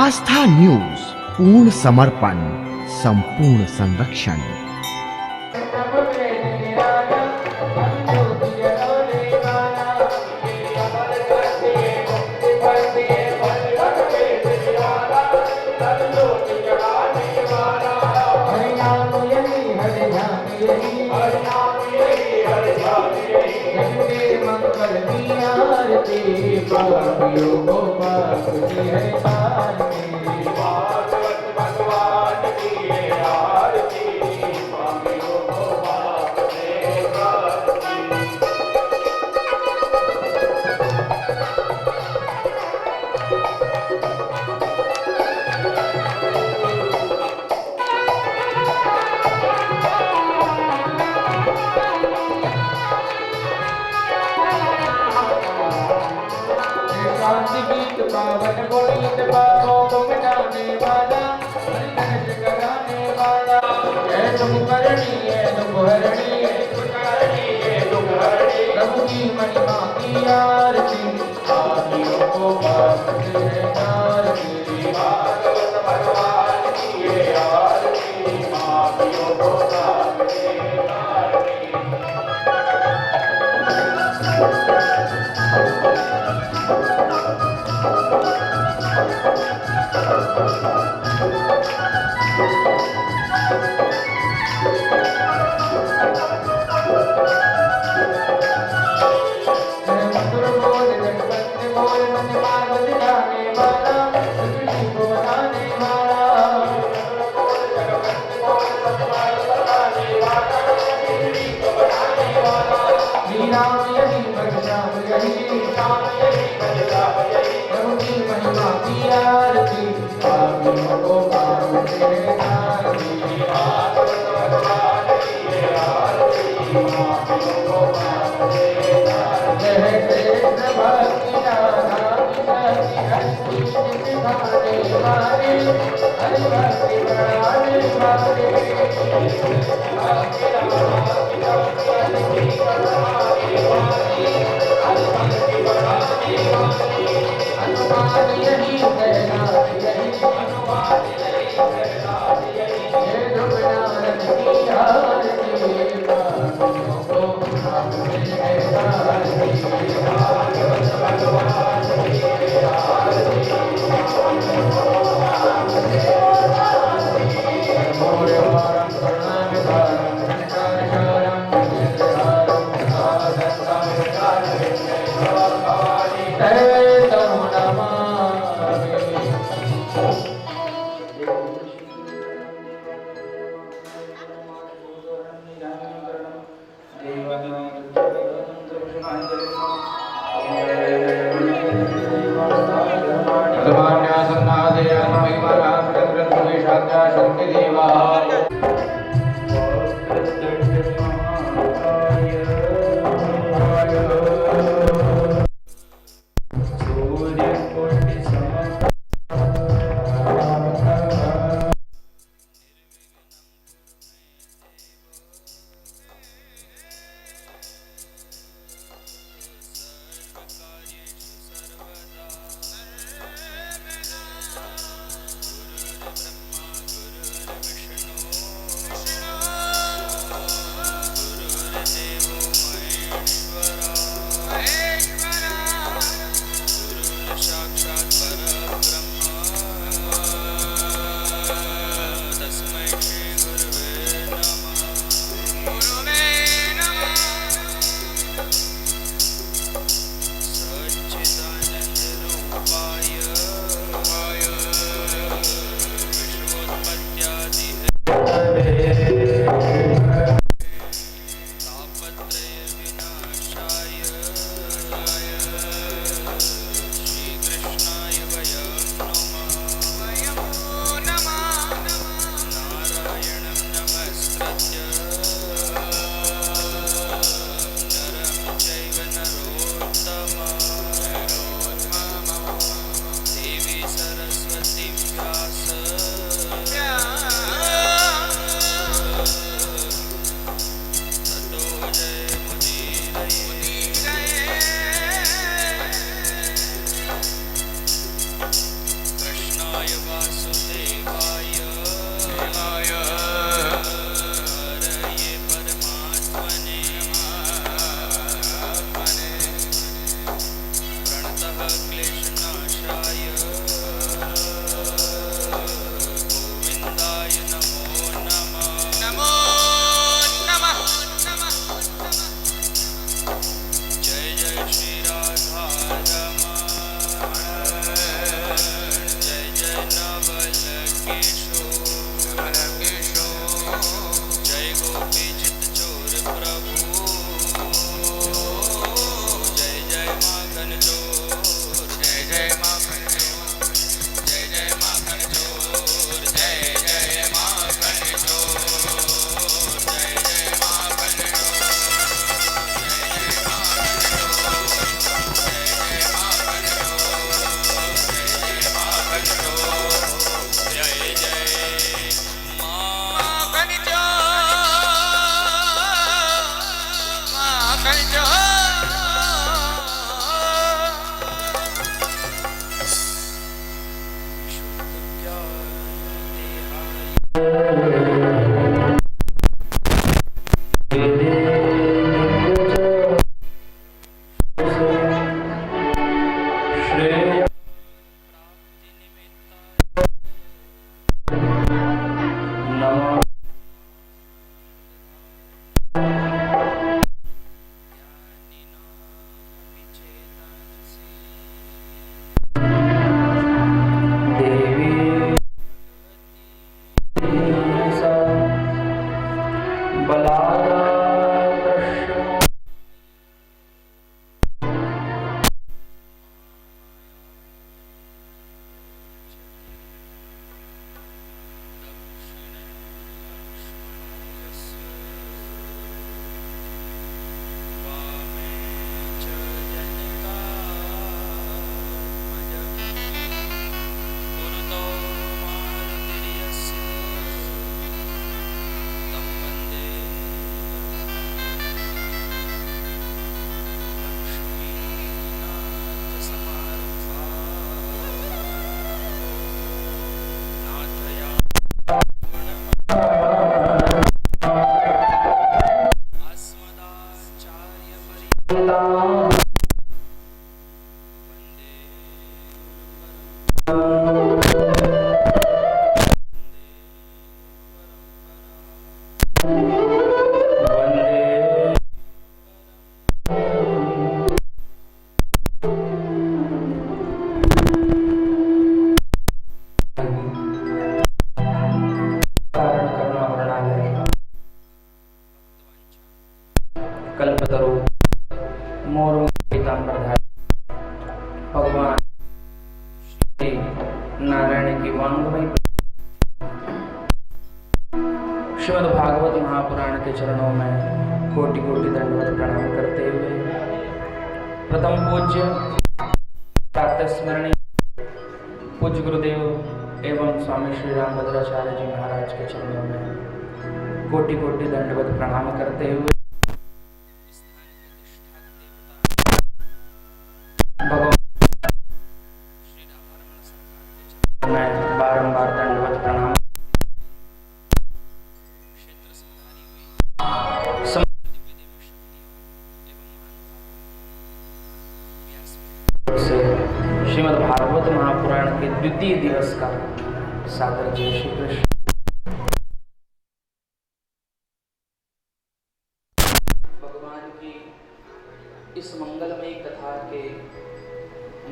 आस्था news, पूर्ण समर्पण, संपूर्ण संरक्षण। मंगल की आरती पापियों को पापी है आरती, भागवत भगवान की है आरती, पापियों को पाप है आरती। गीत पावन पुनीत पापों को मिटाने वाला, हरिनाम जगाने वाला, है तुम करणी है तुम हरणी है तुम करणी है तुम हरणी, प्रभु की महिमा की आरती, पापियों को पाप से आरती, भागवत भगवान की है आरती, पापियों को पाप से आरती। कल्पतरु मोर पीताम्बरधारी भगवान श्री नारायण की वांगमयी श्रीमद् भागवत महापुराण के चरणों में कोटि कोटि दंडवत प्रणाम करते हुए प्रथम पूज्य प्रातः स्मरणीय पूज्य गुरुदेव एवं स्वामी श्री रामभद्राचार्य जी महाराज के चरणों में कोटि कोटि दंडवत प्रणाम करते हुए भगवान श्री रामारमण सरकार के चरणों में बारंबार दंडवत प्रणाम श्रीमद् भागवत महापुराण के द्वितीय दिवस का सादर जय श्री कृष्ण। भगवान की इस मंगलमयी कथा के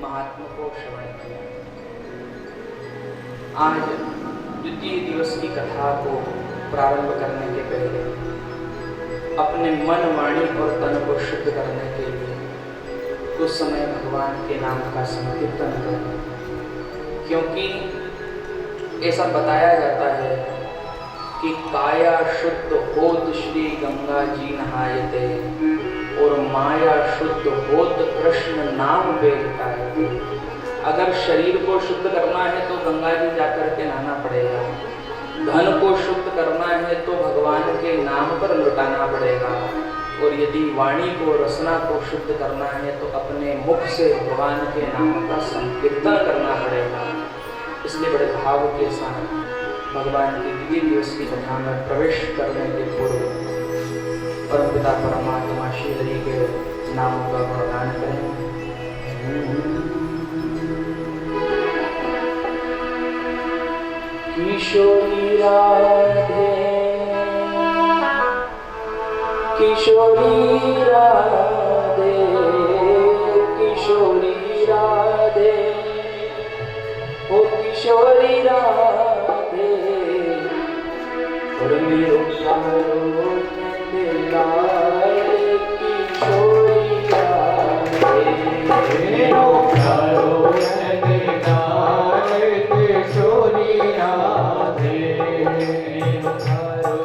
महात्मा को श्रवण किया। आज द्वितीय दिवस की कथा को प्रारंभ करने के पहले अपने मन, वाणी और तन को शुद्ध करने के लिए कुछ समय भगवान के नाम का संकीर्तन करें, क्योंकि ऐसा बताया जाता है कि काया शुद्ध होत श्री गंगा जी नहायते और माया शुद्ध होत कृष्ण नाम बेरतायते। अगर शरीर को शुद्ध करना है तो गंगा जी जाकर के नहाना पड़ेगा, धन को शुद्ध करना है तो भगवान के नाम पर लुटाना पड़ेगा, और यदि वाणी को, रसना को शुद्ध करना है तो अपने मुख से भगवान के नाम का संकीर्तन करना पड़ेगा। इसलिए बड़े भाव के साथ भगवान की द्वितीय दिवस की कथा में प्रवेश करने के पूर्व परमपिता परमात्मा श्री हरि के नामों का गुणगान करें। किशोरी राधे किशोरी राधे किशोरी राधे ओ किशोरी राधे और मेरो प्यारो लाए किशोरी राधे मेरो प्यारो लाए किशोरी राधे मेरो प्यारो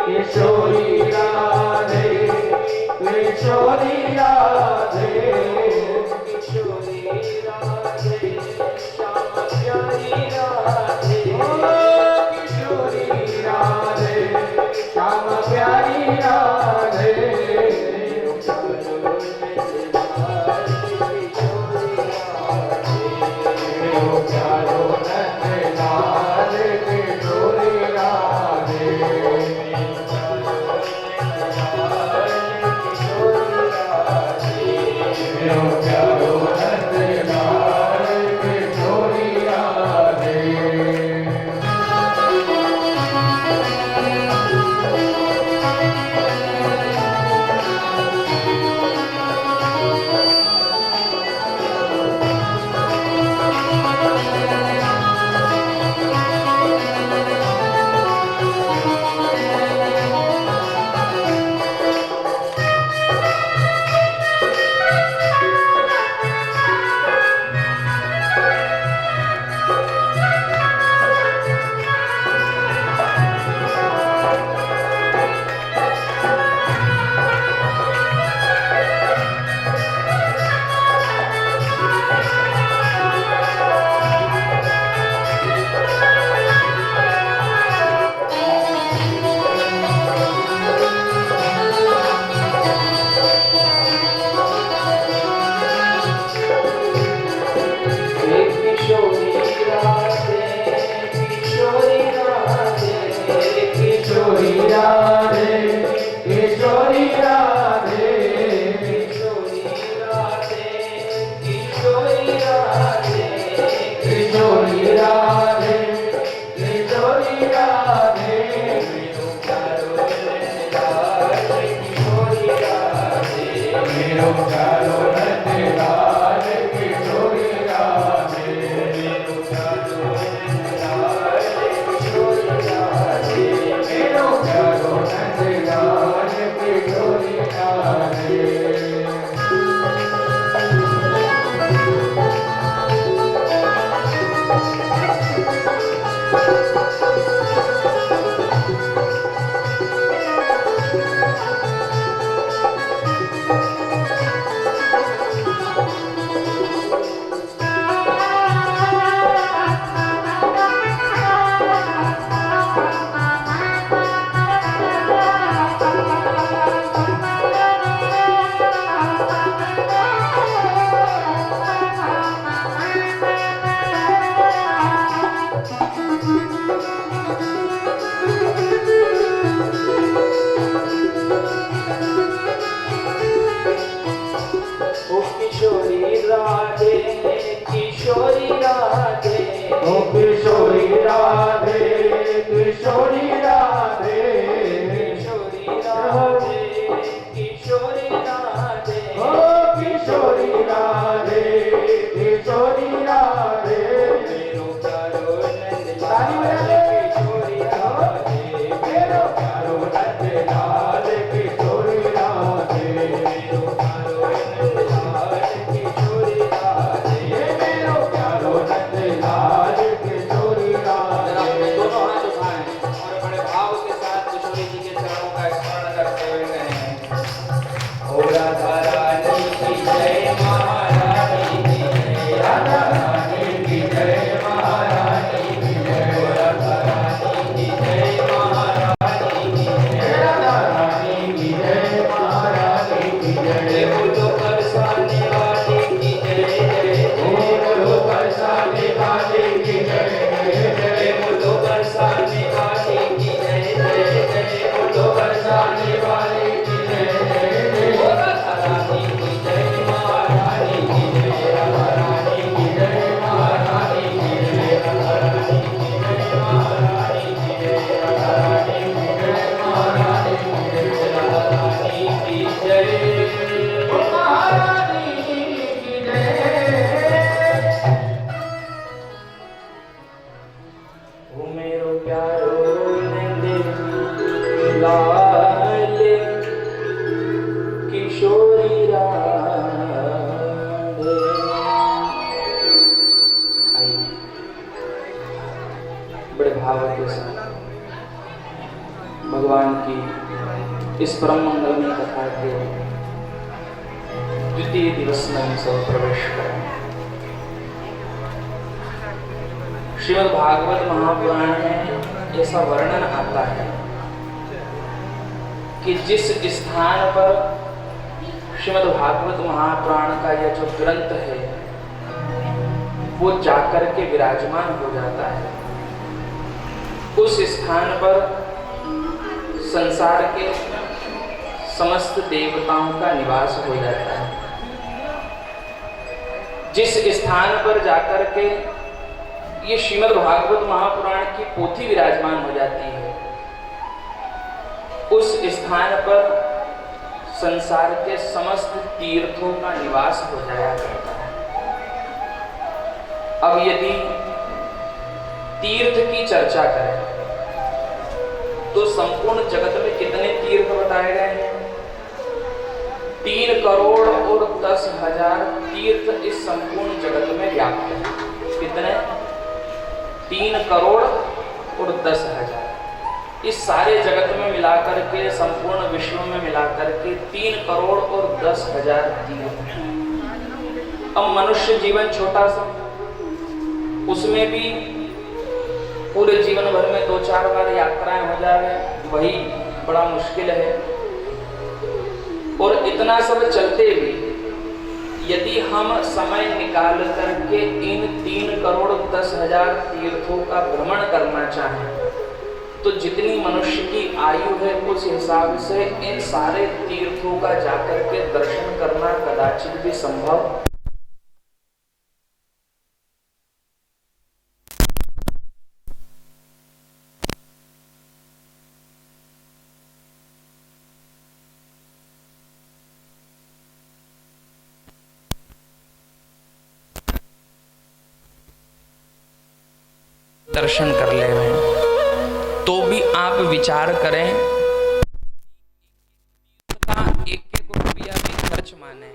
किशोरी राधे किशोरी राधे भाव के साथ भगवान की इस परम मंगलमय कथा के द्वितीय दिवस में हम सब प्रवेश करें। श्रीमद् भागवत महापुराण में ऐसा वर्णन आता है कि जिस स्थान पर श्रीमद् भागवत महापुराण का यह जो ग्रंथ है वो जाकर के विराजमान हो जाता है, उस स्थान पर संसार के समस्त देवताओं का निवास हो जाता है। जिस स्थान पर जाकर के ये श्रीमद् भागवत महापुराण की पोथी विराजमान हो जाती है, उस स्थान पर संसार के समस्त तीर्थों का निवास हो जाया करता है। अब यदि तीर्थ की चर्चा करें तो संपूर्ण जगत में कितने तीर्थ बताए गए हैं? 3 करोड़ और 10,000 तीर्थ इस संपूर्ण जगत में व्याप्त है। कितने? 3 करोड़ और 10,000। इस सारे जगत में मिलाकर के, संपूर्ण विश्व में मिलाकर के 3 करोड़ और 10,000 तीर्थ। अब मनुष्य जीवन छोटा सा, उसमें भी पूरे जीवन भर में 2-4 बार यात्राएं हो जाए वही बड़ा मुश्किल है। और इतना सब चलते भी यदि हम समय निकाल करके इन 3 करोड़ 10,000 तीर्थों का भ्रमण करना चाहें तो जितनी मनुष्य की आयु है उस हिसाब से इन सारे तीर्थों का जाकर के दर्शन करना कदाचित भी संभव दर्शन कर ले रहे हैं, तो भी आप विचार करें का 1-1 रुपया भी खर्च माने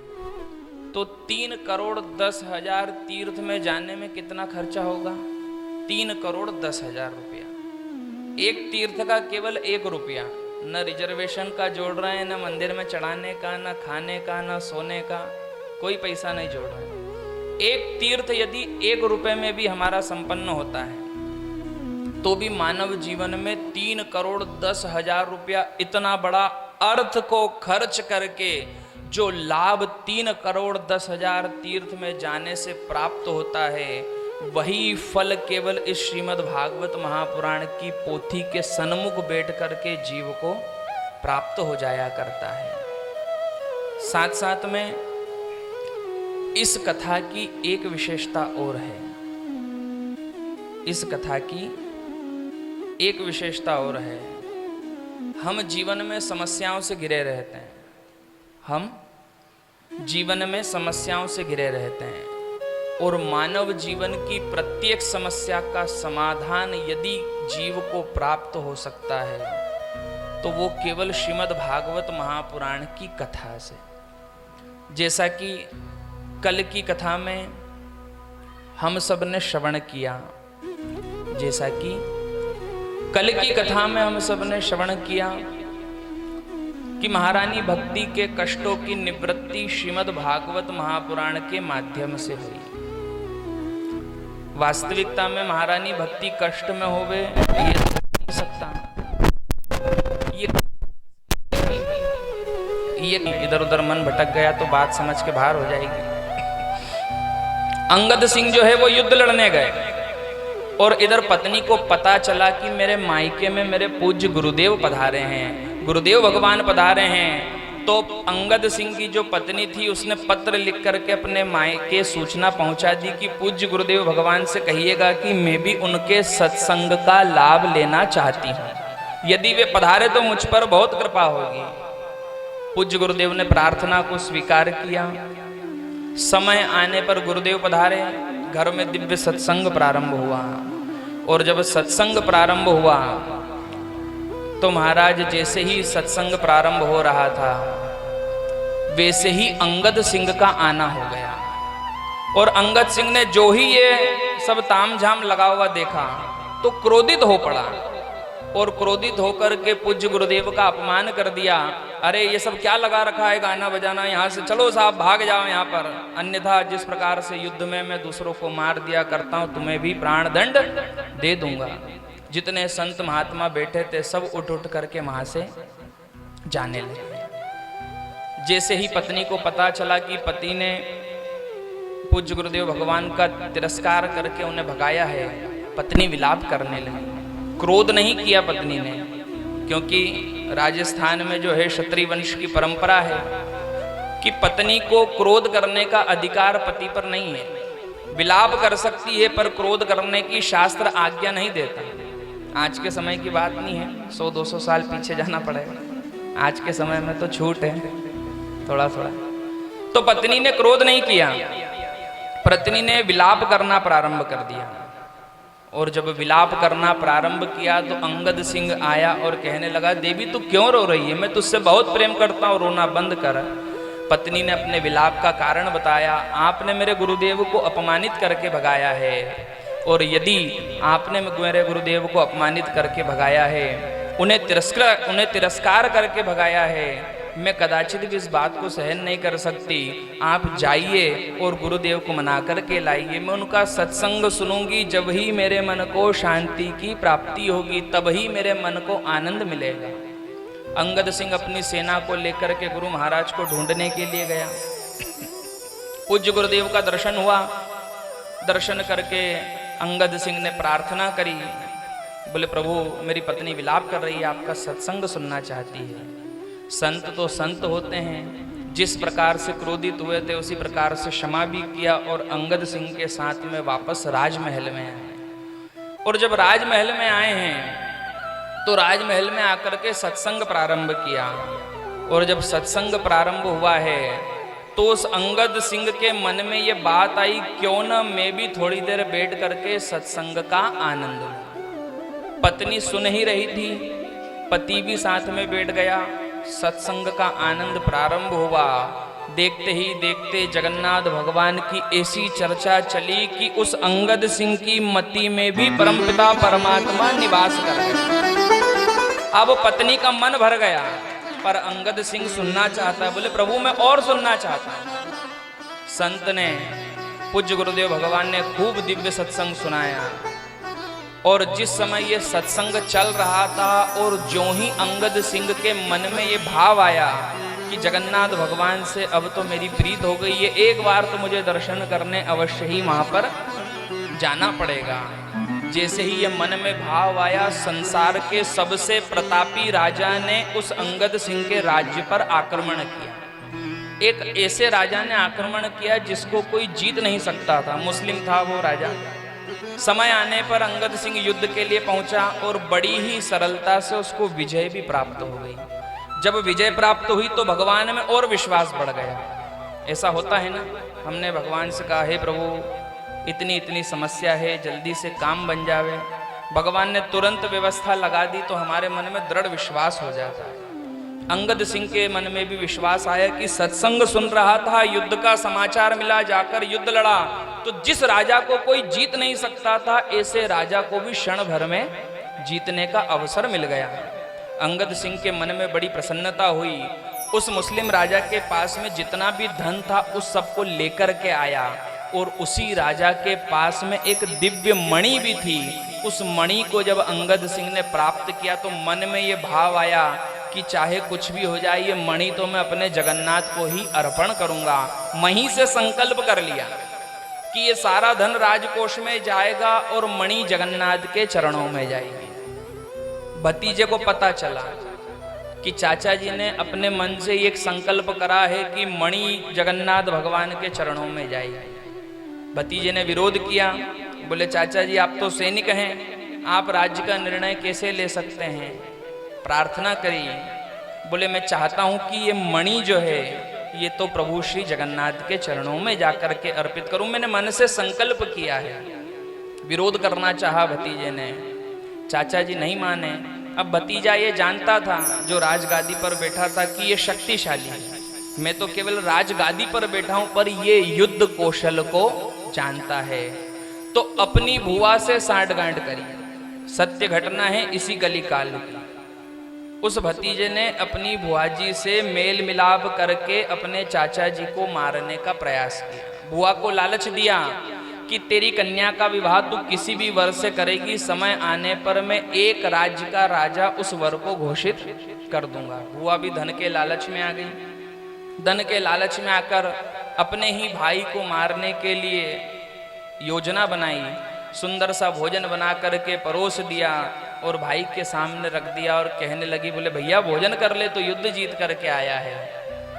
तो 3 करोड़ 10,000 तीर्थ में जाने में कितना खर्चा होगा? 3 करोड़ 10,000 रुपया। एक तीर्थ का केवल 1 रुपया, न रिजर्वेशन का जोड़ रहे हैं, न मंदिर में चढ़ाने का, न खाने का, न सोने का, कोई पैसा नहीं जोड़ रहे हैं। एक तीर्थ यदि 1 रुपये में भी हमारा संपन्न होता है तो भी मानव जीवन में 3 करोड़ 10,000 रुपया इतना बड़ा अर्थ को खर्च करके जो लाभ 3 करोड़ 10,000 तीर्थ में जाने से प्राप्त होता है, वही फल केवल इस श्रीमद् भागवत महापुराण की पोथी के सन्मुख बैठ करके जीव को प्राप्त हो जाया करता है। साथ साथ में इस कथा की एक विशेषता और है। इस कथा की एक विशेषता और है। हम जीवन में समस्याओं से घिरे रहते हैं। हम जीवन में समस्याओं से घिरे रहते हैं और मानव जीवन की प्रत्येक समस्या का समाधान यदि जीव को प्राप्त हो सकता है तो वो केवल श्रीमद् भागवत महापुराण की कथा से। जैसा कि कल की कथा में हम सब ने श्रवण किया, जैसा कि कल की कथा में हम सब ने श्रवण किया कि महारानी भक्ति के कष्टों की निवृत्ति श्रीमद् भागवत महापुराण के माध्यम से हुई। वास्तविकता में महारानी भक्ति कष्ट में होवे ये तो नहीं सकता, ये इधर उधर मन भटक गया तो बात समझ के बाहर हो जाएगी। अंगद सिंह जो है वो युद्ध लड़ने गए और इधर पत्नी को पता चला कि मेरे मायके में मेरे पूज्य गुरुदेव पधारे हैं, गुरुदेव भगवान पधारे हैं। तो अंगद सिंह की जो पत्नी थी उसने पत्र लिख करके अपने मायके सूचना पहुंचा दी कि पूज्य गुरुदेव भगवान से कहिएगा कि मैं भी उनके सत्संग का लाभ लेना चाहती हूँ, यदि वे पधारे तो मुझ पर बहुत कृपा होगी। पूज्य गुरुदेव ने प्रार्थना को स्वीकार किया। समय आने पर गुरुदेव पधारे, घर में दिव्य सत्संग प्रारंभ हुआ और जब सत्संग प्रारंभ हुआ तो महाराज जैसे ही सत्संग प्रारंभ हो रहा था वैसे ही अंगद सिंह का आना हो गया। और अंगद सिंह ने जो ही ये सब तामझाम लगा हुआ देखा तो क्रोधित हो पड़ा और क्रोधित होकर के पूज्य गुरुदेव का अपमान कर दिया। अरे ये सब क्या लगा रखा है गाना बजाना, यहाँ से चलो साहब भाग जाओ यहाँ पर, अन्यथा जिस प्रकार से युद्ध में मैं दूसरों को मार दिया करता हूँ तुम्हें भी प्राण दंड दे दूंगा। जितने संत महात्मा बैठे थे सब उठ उठ करके वहां से जाने लगे। जैसे ही पत्नी को पता चला कि पति ने पूज्य गुरुदेव भगवान का तिरस्कार करके उन्हें भगाया है, पत्नी विलाप करने लगी। क्रोध नहीं किया पत्नी ने, क्योंकि राजस्थान में जो है क्षत्रिय वंश की परंपरा है कि पत्नी को क्रोध करने का अधिकार पति पर नहीं है। विलाप कर सकती है पर क्रोध करने की शास्त्र आज्ञा नहीं देता। आज के समय की बात नहीं है, 100-200 साल पीछे जाना पड़ेगा। आज के समय में तो छूट है थोड़ा थोड़ा। तो पत्नी ने क्रोध नहीं किया, पत्नी ने विलाप करना प्रारंभ कर दिया। और जब विलाप करना प्रारंभ किया तो अंगद सिंह आया और कहने लगा, देवी तू क्यों रो रही है, मैं तुझसे बहुत प्रेम करता हूँ, रोना बंद कर। पत्नी ने अपने विलाप का कारण बताया, आपने मेरे गुरुदेव को अपमानित करके भगाया है, और यदि आपने मेरे गुरुदेव को अपमानित करके भगाया है, उन्हें तिरस्कार करके भगाया है, मैं कदाचित भी इस बात को सहन नहीं कर सकती। आप जाइए और गुरुदेव को मना करके लाइए, मैं उनका सत्संग सुनूंगी, जब ही मेरे मन को शांति की प्राप्ति होगी, तब ही मेरे मन को आनंद मिलेगा। अंगद सिंह अपनी सेना को लेकर के गुरु महाराज को ढूंढने के लिए गया। पूज्य गुरुदेव का दर्शन हुआ। दर्शन करके अंगद सिंह ने प्रार्थना करी, बोले प्रभु मेरी पत्नी विलाप कर रही है, आपका सत्संग सुनना चाहती है। संत तो संत होते हैं, जिस प्रकार से क्रोधित हुए थे उसी प्रकार से क्षमा भी किया और अंगद सिंह के साथ में वापस राजमहल में आए। और जब राजमहल में आए हैं तो राजमहल में आकर के सत्संग प्रारंभ किया। और जब सत्संग प्रारंभ हुआ है तो उस अंगद सिंह के मन में ये बात आई, क्यों न मैं भी थोड़ी देर बैठ करके सत्संग का आनंद लूं। पत्नी सुन ही रही थी, पति भी साथ में बैठ गया। सत्संग का आनंद प्रारंभ हुआ। देखते ही देखते जगन्नाथ भगवान की ऐसी चर्चा चली कि उस अंगद सिंह की मति में भी परमपिता परमात्मा निवास कर गए। अब पत्नी का मन भर गया, पर अंगद सिंह सुनना चाहता है। बोले प्रभु मैं और सुनना चाहता हूं। संत ने, पूज्य गुरुदेव भगवान ने खूब दिव्य सत्संग सुनाया। और जिस समय ये सत्संग चल रहा था और जो ही अंगद सिंह के मन में ये भाव आया कि जगन्नाथ भगवान से अब तो मेरी प्रीत हो गई है, एक बार तो मुझे दर्शन करने अवश्य ही वहां पर जाना पड़ेगा। जैसे ही ये मन में भाव आया, संसार के सबसे प्रतापी राजा ने उस अंगद सिंह के राज्य पर आक्रमण किया। एक ऐसे राजा ने आक्रमण किया जिसको कोई जीत नहीं सकता था। मुस्लिम था वो राजा। समय आने पर अंगद सिंह युद्ध के लिए पहुंचा और बड़ी ही सरलता से उसको विजय भी प्राप्त हो गई। जब विजय प्राप्त हुई तो भगवान में और विश्वास बढ़ गया। ऐसा होता है ना, हमने भगवान से कहा हे प्रभु इतनी इतनी समस्या है, जल्दी से काम बन जावे। भगवान ने तुरंत व्यवस्था लगा दी तो हमारे मन में दृढ़ विश्वास हो जाता है। अंगद सिंह के मन में भी विश्वास आया कि सत्संग सुन रहा था, युद्ध का समाचार मिला, जाकर युद्ध लड़ा तो जिस राजा को कोई जीत नहीं सकता था, ऐसे राजा को भी क्षण भर में जीतने का अवसर मिल गया। अंगद सिंह के मन में बड़ी प्रसन्नता हुई। उस मुस्लिम राजा के पास में जितना भी धन था उस सबको लेकर के आया। और उसी राजा के पास में एक दिव्य मणि भी थी। उस मणि को जब अंगद सिंह ने प्राप्त किया तो मन में ये भाव आया कि चाहे कुछ भी हो जाए, ये मणि तो मैं अपने जगन्नाथ को ही अर्पण करूंगा। वहीं से संकल्प कर लिया कि ये सारा धन राजकोष में जाएगा और मणि जगन्नाथ के चरणों में जाएगी। भतीजे को पता चला कि चाचा जी ने अपने मन से एक संकल्प करा है कि मणि जगन्नाथ भगवान के चरणों में जाएगी। भतीजे ने विरोध किया। बोले चाचा जी आप तो सैनिक हैं, आप राज्य का निर्णय कैसे ले सकते हैं? प्रार्थना करी। बोले मैं चाहता हूं कि ये मणि जो है ये तो प्रभु श्री जगन्नाथ के चरणों में जाकर के अर्पित करूं। मैंने मन से संकल्प किया है। विरोध करना चाहा भतीजे ने, चाचा जी नहीं माने। अब भतीजा ये जानता था जो राजगादी पर बैठा था कि ये शक्तिशाली है, मैं तो केवल राजगादी पर बैठा हूं, पर ये युद्ध कौशल को जानता है। तो अपनी भुआ से साठगांठ करी सत्य घटना है इसी कलिकाल की। उस भतीजे ने अपनी बुआ जी से मेल मिलाप करके अपने चाचा जी को मारने का प्रयास किया। बुआ को लालच दिया कि तेरी कन्या का विवाह तू किसी भी वर से करेगी, समय आने पर मैं एक राज्य का राजा उस वर को घोषित कर दूंगा। बुआ भी धन के लालच में आ गई। धन के लालच में आकर अपने ही भाई को मारने के लिए योजना बनाई। सुंदर सा भोजन बना करके परोस दिया और भाई के सामने रख दिया और कहने लगी, बोले भैया भोजन कर ले, तो युद्ध जीत करके आया है।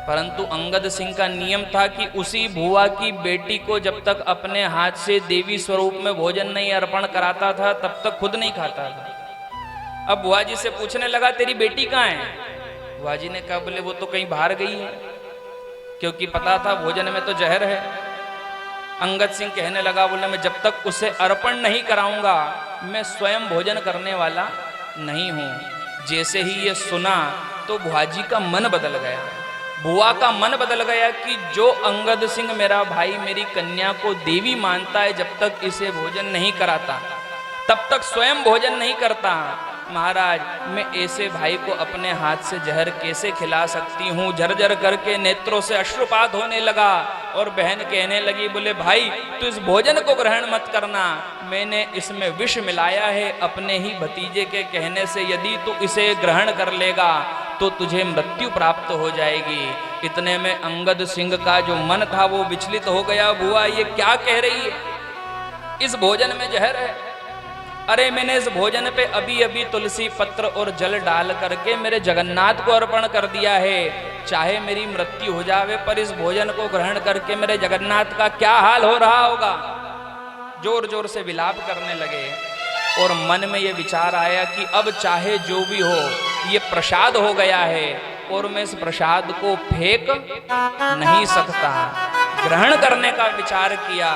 परंतु अंगद सिंह का नियम था कि उसी बुआ की बेटी को जब तक अपने हाथ से देवी स्वरूप में भोजन नहीं अर्पण कराता था तब तक खुद नहीं खाता था। अब बुआ जी से पूछने लगा, तेरी बेटी कहाँ है? बुआ जी ने कहा, बोले वो तो कहीं बाहर गई है, क्योंकि पता था भोजन में तो जहर है। अंगद सिंह कहने लगा, बोले मैं जब तक उसे अर्पण नहीं कराऊंगा मैं स्वयं भोजन करने वाला नहीं हूं। जैसे ही ये सुना तो बुआ जी का मन बदल गया। बुआ का मन बदल गया कि जो अंगद सिंह मेरा भाई मेरी कन्या को देवी मानता है, जब तक इसे भोजन नहीं कराता तब तक स्वयं भोजन नहीं करता। महाराज मैं ऐसे भाई को अपने हाथ से जहर कैसे खिला सकती हूँ? झरझर करके नेत्रों से अश्रुपात होने लगा और बहन कहने लगी, बोले भाई तू इस भोजन को ग्रहण मत करना, मैंने इसमें विष मिलाया है। अपने ही भतीजे के कहने से यदि तू इसे ग्रहण कर लेगा तो तुझे मृत्यु प्राप्त हो जाएगी। इतने में अंगद सिंह का जो मन था वो विचलित हो गया। बुआ ये क्या कह रही है? इस भोजन में जहर है। अरे मैंने इस भोजन पे अभी अभी तुलसी पत्र और जल डाल करके मेरे जगन्नाथ को अर्पण कर दिया है। चाहे मेरी मृत्यु हो जावे पर इस भोजन को ग्रहण करके मेरे जगन्नाथ का क्या हाल हो रहा होगा। जोर जोर से विलाप करने लगे और मन में ये विचार आया कि अब चाहे जो भी हो ये प्रसाद हो गया है और मैं इस प्रसाद को फेंक नहीं सकता। ग्रहण करने का विचार किया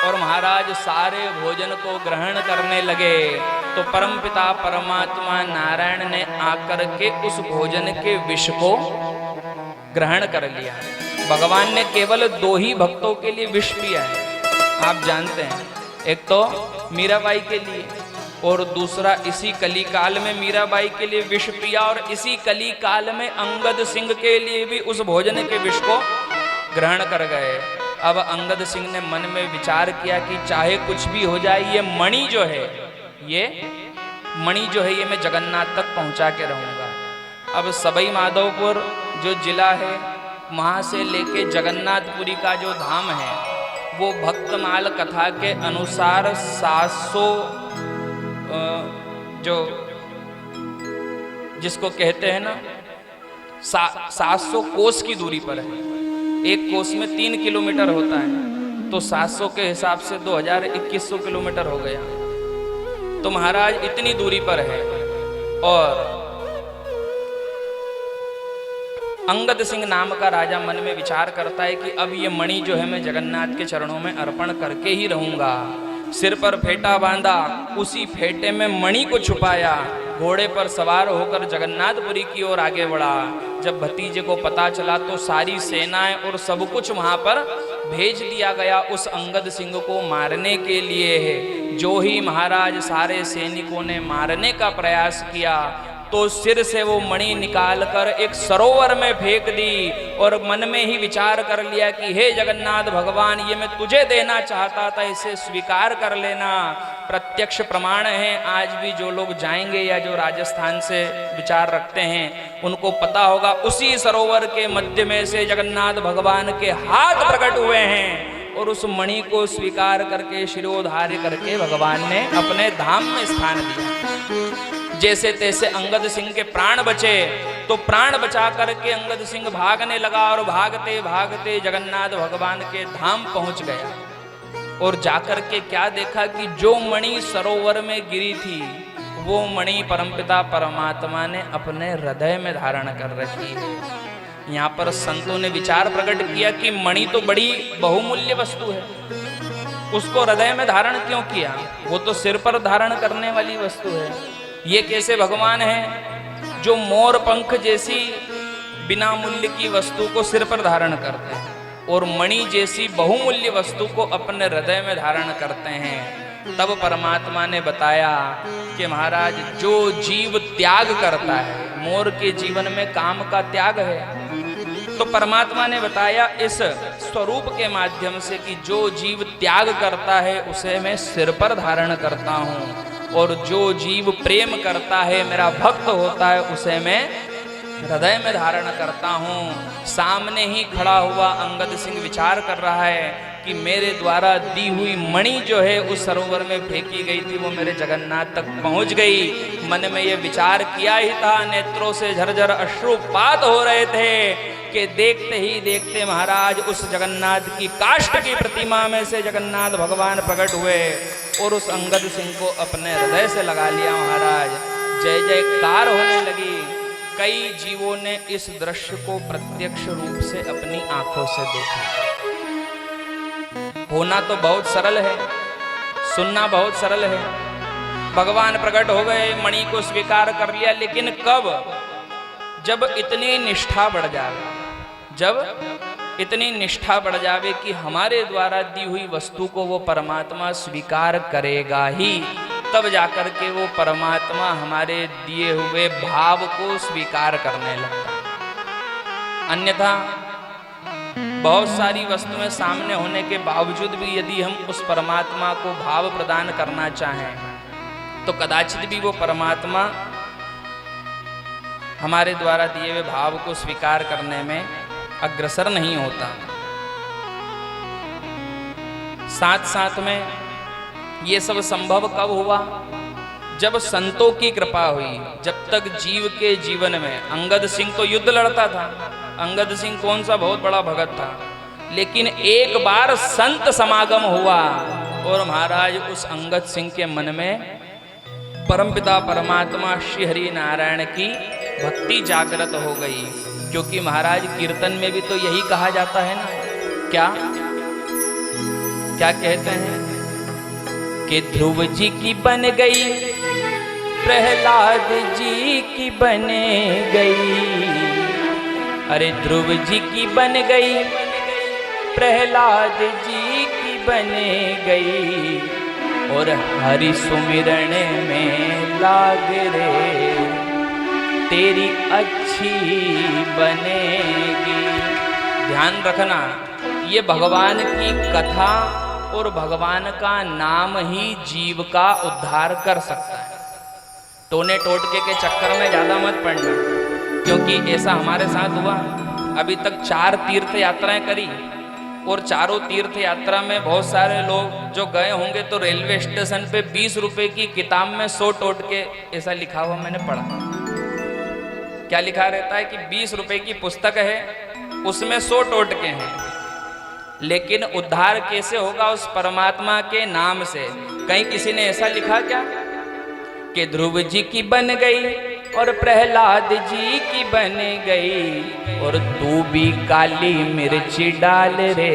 और महाराज सारे भोजन को ग्रहण करने लगे तो परमपिता परमात्मा नारायण ने आकर के उस भोजन के विष को ग्रहण कर लिया। भगवान ने केवल 2 ही भक्तों के लिए विष पिया है, आप जानते हैं, एक तो मीराबाई के लिए और दूसरा इसी कलिकाल में मीराबाई के लिए विष पिया और इसी कलिकाल में अंगद सिंह के लिए भी उस भोजन के विष को ग्रहण कर गए। अब अंगद सिंह ने मन में विचार किया कि चाहे कुछ भी हो जाए ये मणि जो है ये मैं जगन्नाथ तक पहुंचा के रहूंगा। अब सवाई माधोपुर जो जिला है वहां से लेके जगन्नाथपुरी का जो धाम है वो भक्तमाल कथा के अनुसार 700 जो जिसको कहते हैं ना 700 कोस की दूरी पर है। एक कोस में 3 किलोमीटर होता है तो 700 के हिसाब से 2100 किलोमीटर हो गया। तो महाराज इतनी दूरी पर है और अंगद सिंह नाम का राजा मन में विचार करता है कि अब ये मणि जो है मैं जगन्नाथ के चरणों में अर्पण करके ही रहूंगा। सिर पर फेटा बांधा, उसी फेटे में मणि को छुपाया, घोड़े पर सवार होकर जगन्नाथपुरी की ओर आगे बढ़ा। जब भतीजे को पता चला तो सारी सेनाएं और सब कुछ वहां पर भेज दिया गया उस अंगद सिंह को मारने के लिए है। जो ही महाराज सारे सैनिकों ने मारने का प्रयास किया तो सिर से वो मणि निकाल कर एक सरोवर में फेंक दी और मन में ही विचार कर लिया कि हे जगन्नाथ भगवान ये मैं तुझे देना चाहता था, इसे स्वीकार कर लेना। प्रत्यक्ष प्रमाण है, आज भी जो लोग जाएंगे या जो राजस्थान से विचार रखते हैं उनको पता होगा उसी सरोवर के मध्य में से जगन्नाथ भगवान के हाथ प्रकट हुए हैं और उस मणि को स्वीकार करके शिरोधार्य करके भगवान ने अपने धाम में स्थान दिया। जैसे तैसे अंगद सिंह के प्राण बचे तो प्राण बचा करके अंगद सिंह भागने लगा और भागते भागते जगन्नाथ भगवान के धाम पहुंच गया और जाकर के क्या देखा कि जो मणि सरोवर में गिरी थी वो मणि परमपिता परमात्मा ने अपने हृदय में धारण कर रखी है। यहाँ पर संतों ने विचार प्रकट किया कि मणि तो बड़ी बहुमूल्य वस्तु है, उसको हृदय में धारण क्यों किया? वो तो सिर पर धारण करने वाली वस्तु है। ये कैसे भगवान है जो मोर पंख जैसी बिना मूल्य की वस्तु को सिर पर धारण करते हैं और मणि जैसी बहुमूल्य वस्तु को अपने हृदय में धारण करते हैं। तब परमात्मा ने बताया कि महाराज जो जीव त्याग करता है, मोर के जीवन में काम का त्याग है, तो परमात्मा ने बताया इस स्वरूप के माध्यम से कि जो जीव त्याग करता है उसे मैं सिर पर धारण करता हूँ, और जो जीव प्रेम करता है, मेरा भक्त होता है, उसे मैं हृदय में धारण करता हूँ। सामने ही खड़ा हुआ अंगद सिंह विचार कर रहा है कि मेरे द्वारा दी हुई मणि जो है उस सरोवर में फेंकी गई थी, वो मेरे जगन्नाथ तक पहुंच गई। मन में ये विचार किया ही था, नेत्रों से झरझर अश्रुपात हो रहे थे कि देखते ही देखते महाराज उस जगन्नाथ की काष्ठ की प्रतिमा में से जगन्नाथ भगवान प्रकट हुए और उस अंगद सिंह को अपने हृदय से लगा लिया। महाराज जय जयकार होने लगी। कई जीवों ने इस दृश्य को प्रत्यक्ष रूप से अपनी आंखों से देखा। होना तो बहुत सरल है, सुनना बहुत सरल है। भगवान प्रकट हो गए, मणि को स्वीकार कर लिया, लेकिन कब? जब इतनी निष्ठा बढ़ जाए, जब इतनी निष्ठा बढ़ जावे कि हमारे द्वारा दी हुई वस्तु को वो परमात्मा स्वीकार करेगा ही, तब जाकर के वो परमात्मा हमारे दिए हुए भाव को स्वीकार करने लगता है। अन्यथा बहुत सारी वस्तुएं सामने होने के बावजूद भी यदि हम उस परमात्मा को भाव प्रदान करना चाहें तो कदाचित भी वो परमात्मा हमारे द्वारा दिए हुए भाव को स्वीकार करने में अग्रसर नहीं होता। साथ साथ में ये सब संभव कब हुआ? जब संतों की कृपा हुई। जब तक जीव के जीवन में, अंगद सिंह तो युद्ध लड़ता था, अंगद सिंह कौन सा बहुत बड़ा भगत था, लेकिन एक बार संत समागम हुआ और महाराज उस अंगद सिंह के मन में परमपिता परमात्मा श्री हरि नारायण की भक्ति जागृत हो गई। क्योंकि महाराज कीर्तन में भी तो यही कहा जाता है ना, क्या क्या कहते हैं कि ध्रुव जी की बन गई, प्रहलाद जी की बने गई। अरे ध्रुव जी की बन गई, प्रहलाद जी की बने गई, और हरि सुमिरन में लाग रे, तेरी अच्छी बनेगी। ध्यान रखना, ये भगवान की कथा और भगवान का नाम ही जीव का उद्धार कर सकता है। टोने टोटके के चक्कर में ज्यादा मत पड़ना, क्योंकि ऐसा हमारे साथ हुआ। अभी तक 4 तीर्थ यात्राएं करी, और चारों तीर्थ यात्रा में बहुत सारे लोग जो गए होंगे तो रेलवे स्टेशन पे 20 रुपए की किताब में 100 टोटके ऐसा लिखा हुआ मैंने पढ़ा। क्या लिखा रहता है कि 20 रुपए की पुस्तक है, उसमें 100 टोटके हैं, लेकिन उद्धार कैसे होगा? उस परमात्मा के नाम से। कहीं किसी ने ऐसा लिखा क्या कि ध्रुव जी की बन गई और प्रहलाद जी की बन गई, और तू भी काली मिर्च डाल रे,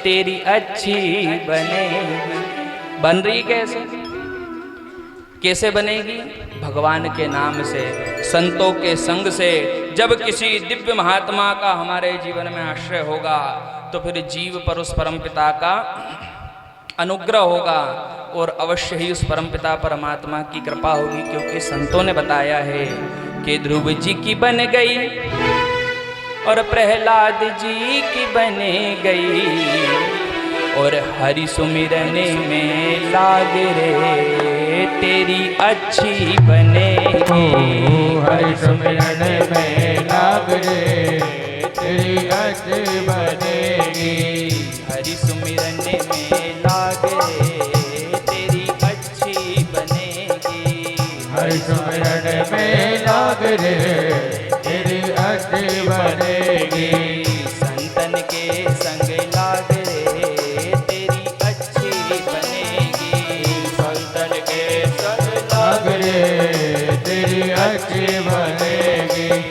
तेरी अच्छी बनेगी। बन रही कैसे? कैसे बनेगी? भगवान के नाम से, संतों के संग से। जब किसी दिव्य महात्मा का हमारे जीवन में आश्रय होगा तो फिर जीव पर उस परमपिता का अनुग्रह होगा, और अवश्य ही उस परमपिता परमात्मा की कृपा होगी। क्योंकि संतों ने बताया है कि ध्रुव जी की बन गई और प्रहलाद जी की बने गई, और हरि सुमिरन में लाग रे, तेरी अच्छी बनेगी। हरि सुमिरन में लाग रे, तेरी अच्छी बनेगी। हरि सुमिरन में लाग रे, तेरी अच्छी बनेगी। हरि सुमिरन में लाग रे, तेरी अच्छी बनेगी। संतन के संग लाग रे, तेरी अच्छी बनेगी। संतन के संग लाग रे, तेरी अच्छी बनेगी।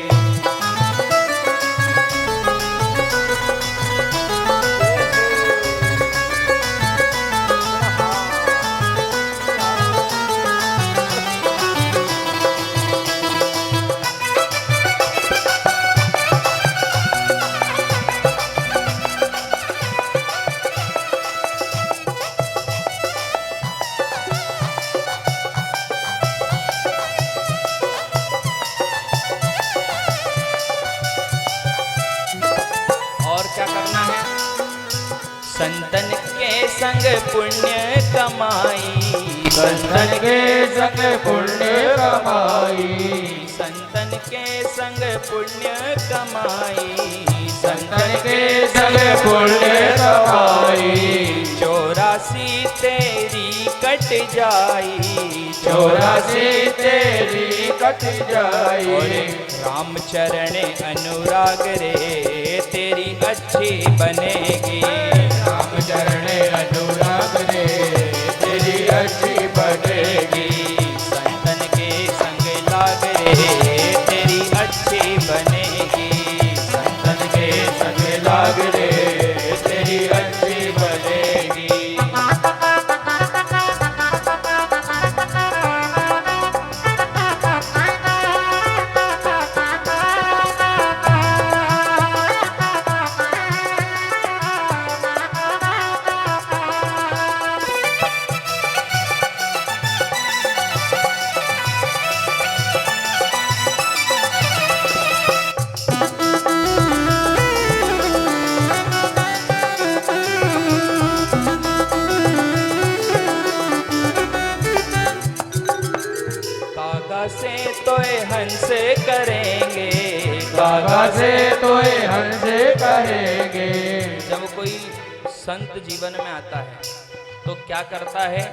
संग पुण्य कमाई, संतन के संग पुण्य कमाई, संतन के संग पुण्य कमाई, संतन के संग पुण्य कमाई। 84 तेरी कट जाई, 84 तेरी कट जाई। राम चरण अनुराग रे तेरी अच्छी बनेगी, राम चरण अनुराग रे तेरी अच्छी बनेगी। संतन के संग लाग रे तेरी अच्छी बनेगी, संतन के संग लाग रे तेरी अच्छी बनेगी। कागा से तोय हंस करेंगे, कागा से तोय हंस कहेंगे। जब कोई संत जीवन में आता है तो क्या करता है,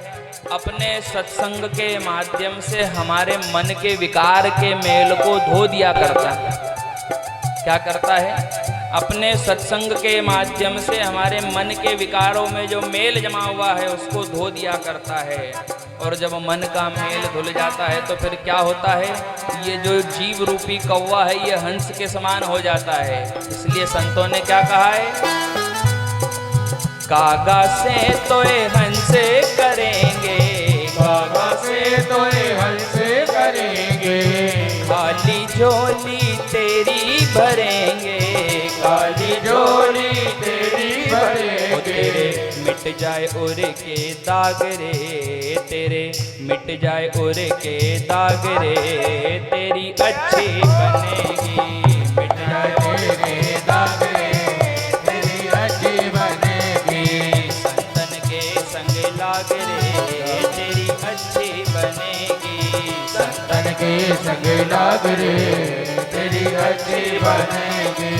अपने सत्संग के माध्यम से हमारे मन के विकार के मेल को धो दिया करता है। क्या करता है, अपने सत्संग के माध्यम से हमारे मन के विकारों में जो मेल जमा हुआ है उसको धो दिया करता है। और जब मन का मेल धुल जाता है तो फिर क्या होता है, ये जो जीव रूपी कौवा है ये हंस के समान हो जाता है। इसलिए संतों ने क्या कहा है, कागा से तोय हंस करेंगे, कागा से तोय हंस करेंगे। खाली झोली तेरी भरेंगे, काली झोली तेरी ओ तेरे भरेंगे। मिट जाए उर के दाग रे, तेरे मिट जाए उर के दाग रे तेरी अच्छी बनेगी, मिट जाए तेरे दाग रे तेरी अच्छी बनेगी। संतन के संग लाग रे तेरी अच्छी बनेगी, संतन के संग लाग रे तेरी अच्छी बनेगी।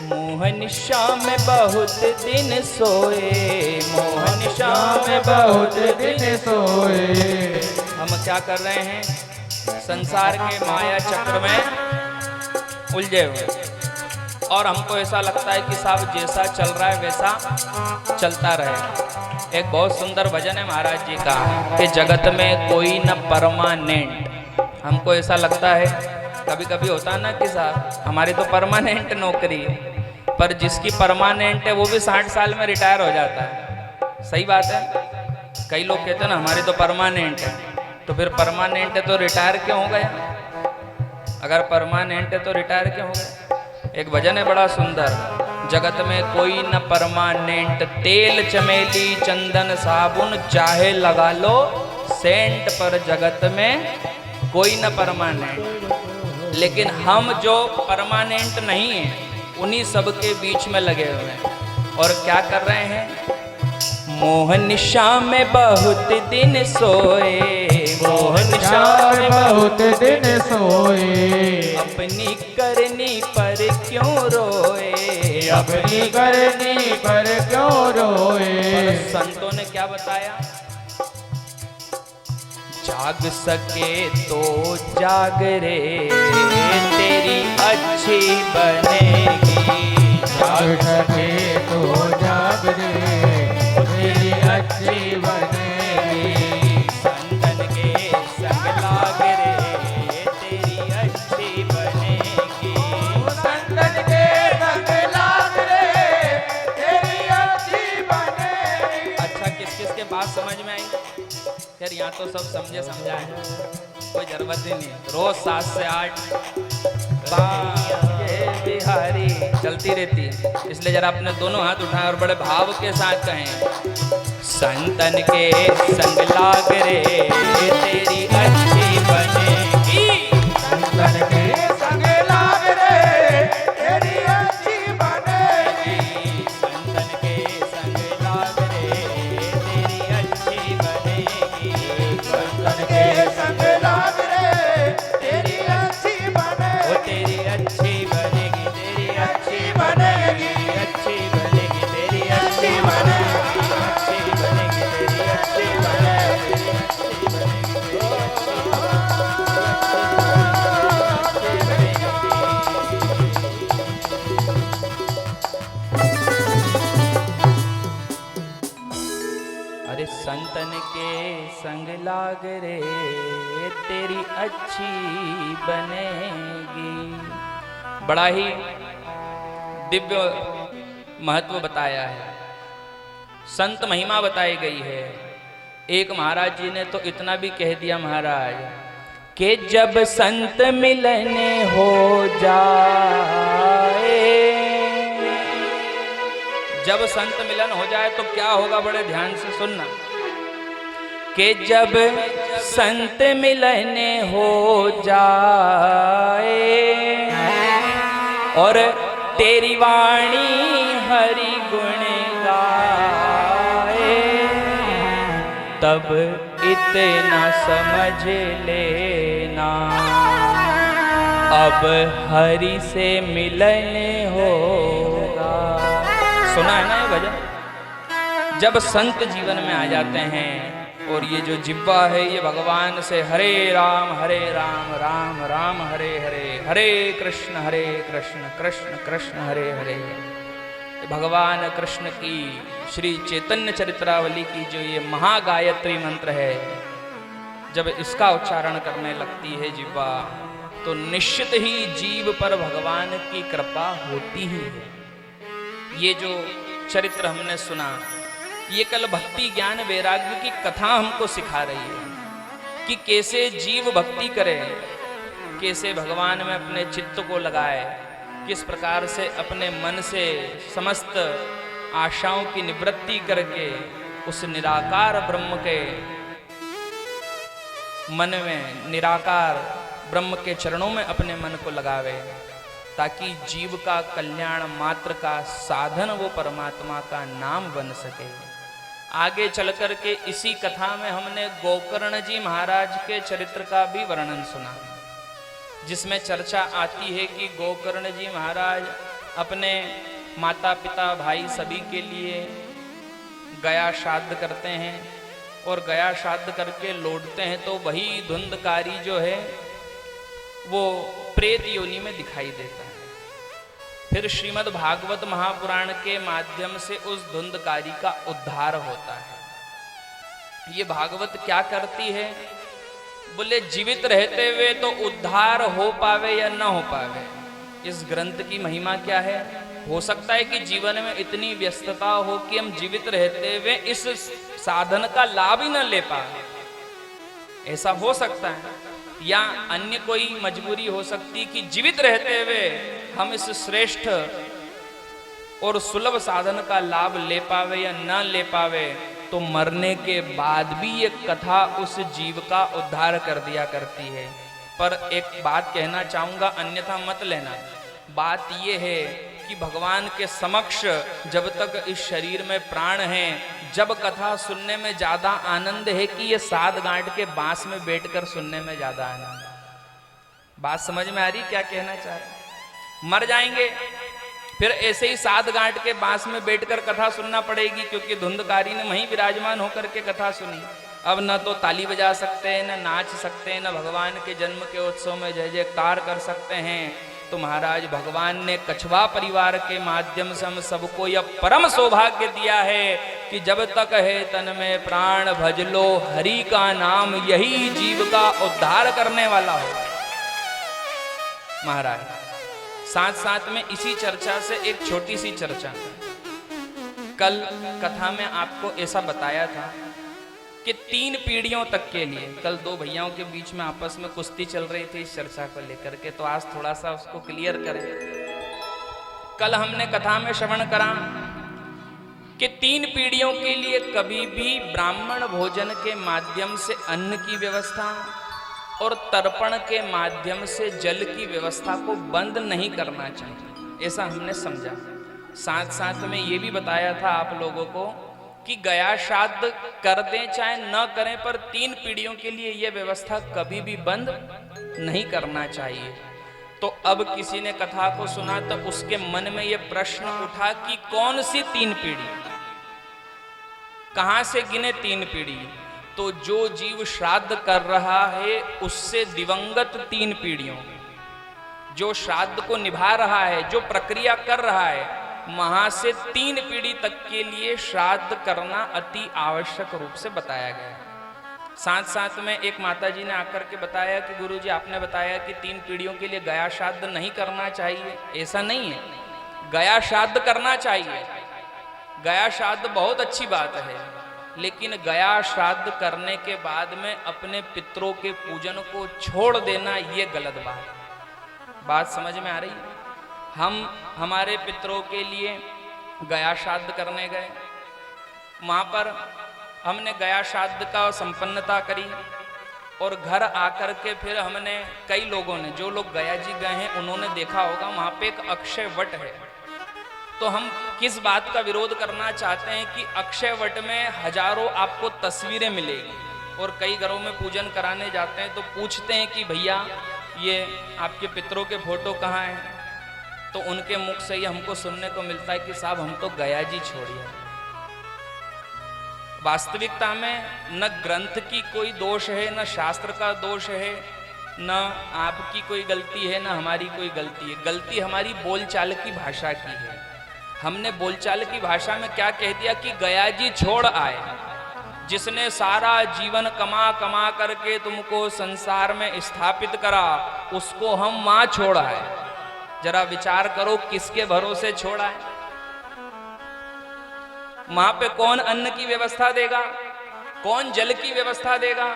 मोहन श्याम बहुत दिन सोए, मोहन श्याम बहुत दिन सोए। हम क्या कर रहे हैं, संसार के माया चक्र में उलझे हुए, और हमको ऐसा लगता है कि साहब जैसा चल रहा है वैसा चलता रहे। एक बहुत सुंदर भजन है महाराज जी का कि जगत में कोई न परमानेंट। हमको ऐसा लगता है, कभी कभी होता है ना कि साहब हमारी तो परमानेंट नौकरी है, पर जिसकी परमानेंट है वो भी 60 साल में रिटायर हो जाता है। सही बात है। कई लोग कहते हैं ना हमारी तो परमानेंट है, तो फिर परमानेंट है तो रिटायर क्यों हो गया? अगर परमानेंट है तो रिटायर क्यों हो गया? एक भजन है बड़ा सुंदर, जगत में कोई न परमानेंट, तेल चमेली चंदन साबुन चाहे लगा लो सेंट, पर जगत में कोई न परमानेंट। लेकिन हम जो परमानेंट नहीं है उन्हीं सब के बीच में लगे हुए हैं और क्या कर रहे हैं, मोहन श्याम बहुत दिन सोए, मोहन श्याम बहुत दिन सोए। अपनी करनी पर क्यों रोए, अपनी करनी पर क्यों रोए। पर संतों ने क्या बताया, जाग सके तो जाग रे तेरी अच्छी बनेगी, जाग सके तो जाग रे तेरी अच्छी बनेगी। संतन के संग लाग रे तेरी अच्छी बनेगी, संतन के संग लाग रे तेरी अच्छी बनेगी। किसके बात समझ में आई? यार यहाँ तो सब समझे समझा है, कोई जरूरत ही नहीं है। रोज 7 से 8 ये बिहारी चलती रहती है, इसलिए जरा अपने दोनों हाथ उठाएं और बड़े भाव के साथ कहें, संतन के संग लाग रे तेरी अच्छी बनेगी। संतन के संग लाग रे तेरी अच्छी बनेगी। संतन के संग लाग रे तेरी अच्छी बनेगी। संतन के संग लाग रे तेरी अच्छी बनेगी। ओ तेरी अच्छी बनेगी, तेरी अच्छी बनेगी। अच्छी बनेगी, तेरी अच्छी बनेगी। अच्छी बनेगी, तेरी अच्छी बनेगी, अच्छी बनेगी, अरे संतन के संग लाग रे तेरी अच्छी बनेगी। बड़ा ही दिव्य महत्व बताया है, संत महिमा बताई गई है। एक महाराज जी ने तो इतना भी कह दिया महाराज कि जब संत मिलने हो जाए, जब संत मिलन हो जाए तो क्या होगा, बड़े ध्यान से सुनना, कि जब संत मिलने हो जाए और तेरी वाणी हरि गुण गाए, तब इतना समझ लेना अब हरि से मिलने होगा। सुना है ना ये भजन? जब संत जीवन में आ जाते हैं और ये जो जिब्वा है ये भगवान से हरे राम राम राम हरे हरे, हरे कृष्ण कृष्ण कृष्ण हरे हरे, भगवान कृष्ण की श्री चैतन्य चरित्रावली की जो ये महागायत्री मंत्र है, जब इसका उच्चारण करने लगती है जिह्वा, तो निश्चित ही जीव पर भगवान की कृपा होती ही है। ये जो चरित्र हमने सुना, ये कल भक्ति ज्ञान वैराग्य की कथा हमको सिखा रही है कि कैसे जीव भक्ति करे, कैसे भगवान में अपने चित्त को लगाए, किस प्रकार से अपने मन से समस्त आशाओं की निवृत्ति करके उस निराकार ब्रह्म के मन में, निराकार ब्रह्म के चरणों में अपने मन को लगावे, ताकि जीव का कल्याण मात्र का साधन वो परमात्मा का नाम बन सके। आगे चलकर के इसी कथा में हमने गोकर्ण जी महाराज के चरित्र का भी वर्णन सुना, जिसमें चर्चा आती है कि गोकर्ण जी महाराज अपने माता पिता भाई सभी के लिए गया श्राद्ध करते हैं और गया श्राद्ध करके लौटते हैं तो वही धुंधकारी जो है वो प्रेत योनि में दिखाई देता है। फिर श्रीमद् भागवत महापुराण के माध्यम से उस धुंधकारी का उद्धार होता है। ये भागवत क्या करती है? बोले जीवित रहते हुए तो उद्धार हो पावे या ना हो पावे, इस ग्रंथ की महिमा क्या है? हो सकता है कि जीवन में इतनी व्यस्तता हो कि हम जीवित रहते हुए इस साधन का लाभ ही न ले पाए, ऐसा हो सकता है। या अन्य कोई मजबूरी हो सकती कि जीवित रहते हुए हम इस श्रेष्ठ और सुलभ साधन का लाभ ले पावे या न ले पावे, तो मरने के बाद भी ये कथा उस जीव का उद्धार कर दिया करती है। पर एक बात कहना चाहूँगा, अन्यथा मत लेना। बात ये है कि भगवान के समक्ष जब तक इस शरीर में प्राण है, जब कथा सुनने में ज़्यादा आनंद है कि ये सात गांठ के बांस में बैठकर सुनने में ज़्यादा आनंद। बात समझ में आ रही क्या कहना चाह रहे? मर जाएंगे फिर ऐसे ही सात गांठ के बांस में बैठकर कथा सुनना पड़ेगी, क्योंकि धुंधकारी ने वहीं विराजमान होकर के कथा सुनी। अब न तो ताली बजा सकते हैं, न नाच सकते हैं, न भगवान के जन्म के उत्सव में जय जयकार कर सकते हैं। तो महाराज भगवान ने कछवा परिवार के माध्यम से हम सबको यह परम सौभाग्य दिया है कि जब तक है तन में प्राण भज लो हरि का नाम, यही जीव का उद्धार करने वाला हो। महाराज साथ साथ में इसी चर्चा से एक छोटी सी चर्चा, कल कथा में आपको ऐसा बताया था कि 3 पीढ़ियों तक के लिए, कल 2 भैयाओं के बीच में आपस में कुश्ती चल रही थी इस चर्चा को लेकर के, तो आज थोड़ा सा उसको क्लियर करें। कल हमने कथा में श्रवण करा कि 3 पीढ़ियों के लिए कभी भी ब्राह्मण भोजन के माध्यम से अन्न की व्यवस्था और तर्पण के माध्यम से जल की व्यवस्था को बंद नहीं करना चाहिए, ऐसा हमने समझा। साथ साथ में ये भी बताया था आप लोगों को कि गया श्राद्ध कर दें चाहे न करें, पर 3 पीढ़ियों के लिए यह व्यवस्था कभी भी बंद नहीं करना चाहिए। तो अब किसी ने कथा को सुना तो उसके मन में यह प्रश्न उठा कि कौन सी 3 पीढ़ी, कहां से गिने 3 पीढ़ी? तो जो जीव श्राद्ध कर रहा है उससे दिवंगत 3 पीढ़ियों, जो श्राद्ध को निभा रहा है, जो प्रक्रिया कर रहा है, वहां से 3 पीढ़ी तक के लिए श्राद्ध करना अति आवश्यक रूप से बताया गया है। साथ साथ में एक माता जी ने आकर के बताया कि गुरुजी आपने बताया कि 3 पीढ़ियों के लिए गया श्राद्ध नहीं करना चाहिए, ऐसा नहीं है, गया श्राद्ध करना चाहिए। गया श्राद्ध बहुत अच्छी बात है, लेकिन गया श्राद्ध करने के बाद में अपने पितरों के पूजन को छोड़ देना ये गलत बात समझ में आ रही है? हम हमारे पितरों के लिए गया श्राद्ध करने गए, वहाँ पर हमने गया श्राद्ध का संपन्नता करी और घर आकर के फिर हमने, कई लोगों ने, जो लोग गया जी गए हैं उन्होंने देखा होगा वहाँ पे एक अक्षय वट है। तो हम किस बात का विरोध करना चाहते हैं कि अक्षय वट में हजारों आपको तस्वीरें मिलेगी, और कई घरों में पूजन कराने जाते हैं तो पूछते हैं कि भैया ये आपके पितरों के फोटो कहाँ हैं? तो उनके मुख से ही हमको सुनने को मिलता है कि साहब हम तो गया जी छोड़िए। वास्तविकता में न ग्रंथ की कोई दोष है, न शास्त्र का दोष है, न आपकी कोई गलती है, न हमारी कोई गलती है। गलती हमारी बोलचाल की भाषा की है। हमने बोलचाल की भाषा में क्या कह दिया कि गया जी छोड़ आए, जिसने सारा जीवन कमा कमा करके तुमको संसार में स्थापित करा, उसको हम वहां छोड़ आए। जरा विचार करो किसके भरोसे छोड़ा है? वहां पे कौन अन्न की व्यवस्था देगा, कौन जल की व्यवस्था देगा?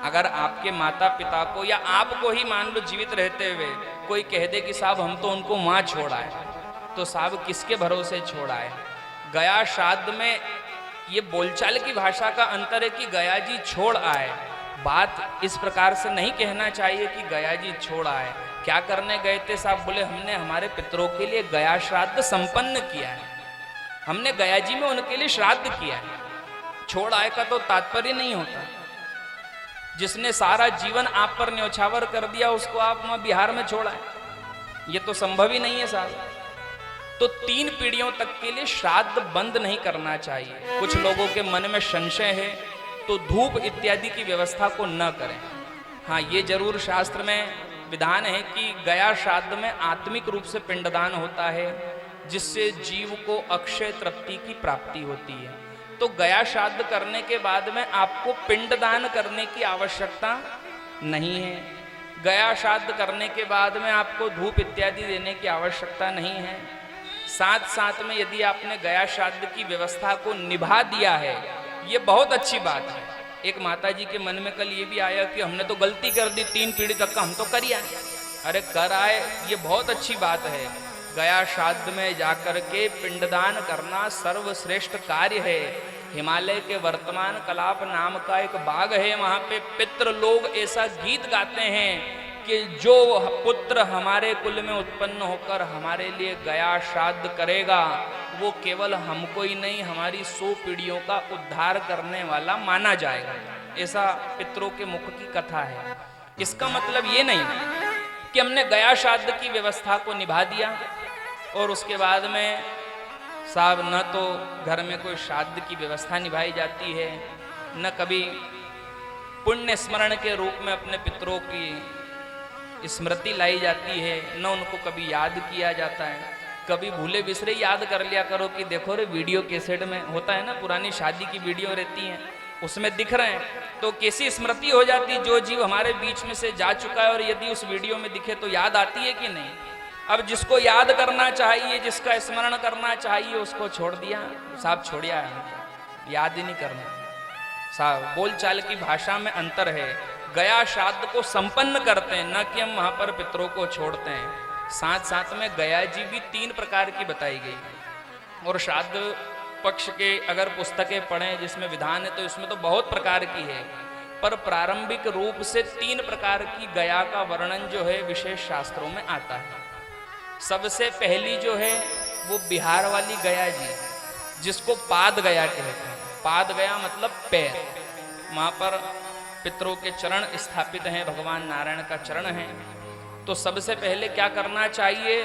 अगर आपके माता पिता को या आपको ही मान लो जीवित रहते हुए कोई कह दे कि साहब हम तो उनको वहां छोड़ा है, तो साहब किसके भरोसे छोड़ा है? गया श्राद्ध में ये बोलचाल की भाषा का अंतर है कि गया जी छोड़ आए। बात इस प्रकार से नहीं कहना चाहिए कि गया जी छोड़ आए। क्या करने गए थे साहब? बोले हमने हमारे पितरों के लिए गया श्राद्ध संपन्न किया है, हमने गया जी में उनके लिए श्राद्ध किया है। छोड़ आए का तो तात्पर्य नहीं होता। जिसने सारा जीवन आप पर न्यौछावर कर दिया उसको आप वहां बिहार में छोड़ा है, ये तो संभव ही नहीं है साहब। तो 3 पीढ़ियों तक के लिए श्राद्ध बंद नहीं करना चाहिए। कुछ लोगों के मन में संशय है तो धूप इत्यादि की व्यवस्था को न करें। हाँ, ये जरूर शास्त्र में विधान है कि गया श्राद्ध में आत्मिक रूप से पिंडदान होता है, जिससे जीव को अक्षय तृप्ति की प्राप्ति होती है। तो गया श्राद्ध करने के बाद में आपको पिंडदान करने की आवश्यकता नहीं है। गया श्राद्ध करने के बाद में आपको धूप इत्यादि देने की आवश्यकता नहीं है। साथ साथ में यदि आपने गया श्राद्ध की व्यवस्था को निभा दिया है, ये बहुत अच्छी बात है। एक माता जी के मन में कल ये भी आया कि हमने तो गलती कर दी, 3 पीढ़ी तक का हम तो कर ही आए। अरे कर आए, ये बहुत अच्छी बात है। गया श्राद्ध में जाकर के पिंडदान करना सर्वश्रेष्ठ कार्य है। हिमालय के वर्तमान कलाप नाम का एक बाग है, वहाँ पे पितृ लोग ऐसा गीत गाते हैं कि जो पुत्र हमारे कुल में उत्पन्न होकर हमारे लिए गया श्राद्ध करेगा, वो केवल हमको ही नहीं हमारी 100 पीढ़ियों का उद्धार करने वाला माना जाएगा। ऐसा पितरों के मुख की कथा है। इसका मतलब ये नहीं कि हमने गया श्राद्ध की व्यवस्था को निभा दिया और उसके बाद में साहब न तो घर में कोई श्राद्ध की व्यवस्था निभाई जाती है, न कभी पुण्य स्मरण के रूप में अपने पितरों की स्मृति लाई जाती है, न उनको कभी याद किया जाता है। कभी भूले बिसरे याद कर लिया करो कि देखो रे वीडियो कैसेट में होता है ना, पुरानी शादी की वीडियो रहती हैं, उसमें दिख रहे हैं, तो कैसी स्मृति हो जाती, जो जीव हमारे बीच में से जा चुका है और यदि उस वीडियो में दिखे तो याद आती है कि नहीं? अब जिसको याद करना चाहिए, जिसका स्मरण करना चाहिए, उसको छोड़ दिया। साहब छोड़िया है, याद ही नहीं करना। साहब बोलचाल की भाषा में अंतर है। गया श्राद्ध को संपन्न करते हैं, न कि हम वहां पर पितरों को छोड़ते हैं। साथ साथ में गया जी भी 3 प्रकार की बताई गई। और श्राद्ध पक्ष के अगर पुस्तकें पढ़ें जिसमें विधान है तो इसमें तो बहुत प्रकार की है, पर प्रारंभिक रूप से 3 प्रकार की गया का वर्णन जो है विशेष शास्त्रों में आता है। सबसे पहली जो है वो बिहार वाली गया जी, जिसको पाद गया कहते हैं। पाद गया मतलब पैर। वहाँ पर पितरों के चरण स्थापित हैं, भगवान नारायण का चरण है। तो सबसे पहले क्या करना चाहिए,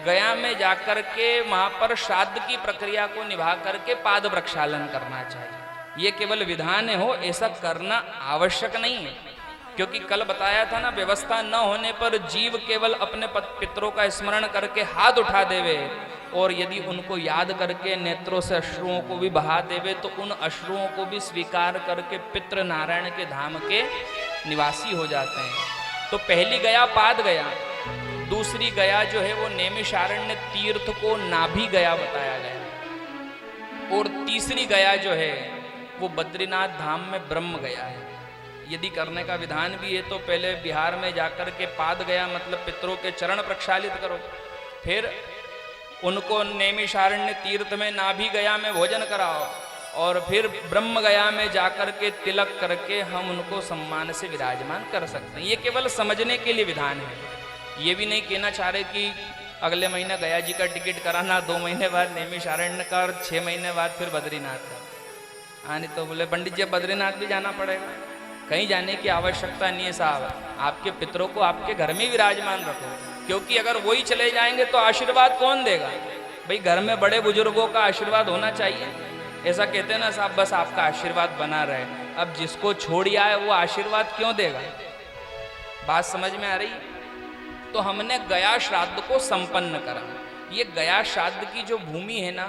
गया में जाकर के वहाँ पर श्राद्ध की प्रक्रिया को निभा करके पाद प्रक्षालन करना चाहिए। ये केवल विधान हो, ऐसा करना आवश्यक नहीं है, क्योंकि कल बताया था ना, व्यवस्था न होने पर जीव केवल अपने पितरों का स्मरण करके हाथ उठा देवे, और यदि उनको याद करके नेत्रों से अश्रुओं को भी बहा देवे तो उन अश्रुओं को भी स्वीकार करके पितृ नारायण के धाम के निवासी हो जाते हैं। तो पहली गया पाद गया, दूसरी गया जो है वो नैमिषारण्य तीर्थ को नाभि गया बताया गया, और तीसरी गया जो है वो बद्रीनाथ धाम में ब्रह्म गया है। यदि करने का विधान भी है तो पहले बिहार में जाकर के पाद गया मतलब पितरों के चरण प्रक्षालित करो, फिर उनको नैमिषारण्य तीर्थ में नाभि गया में भोजन कराओ, और फिर ब्रह्म गया में जाकर के तिलक करके हम उनको सम्मान से विराजमान कर सकते हैं। ये केवल समझने के लिए विधान है। ये भी नहीं कहना चाह रहे कि अगले महीने गया जी का टिकट कराना, 2 महीने बाद नैमिषारण्य का, और 6 महीने बाद फिर बद्रीनाथ का। हाँ, नहीं तो बोले पंडित जी बद्रीनाथ भी जाना पड़ेगा। कहीं जाने की आवश्यकता नहीं है साहब, आपके पितरों को आपके घर में विराजमान रखो, क्योंकि अगर वही चले जाएंगे तो आशीर्वाद कौन देगा? भाई घर में बड़े बुजुर्गों का आशीर्वाद होना चाहिए। ऐसा कहते हैं ना साहब, बस आपका आशीर्वाद बना रहे। अब जिसको छोड़ आए वो आशीर्वाद क्यों देगा? बात समझ में आ रही? तो हमने गया श्राद्ध को संपन्न करा। ये गया श्राद्ध की जो भूमि है ना,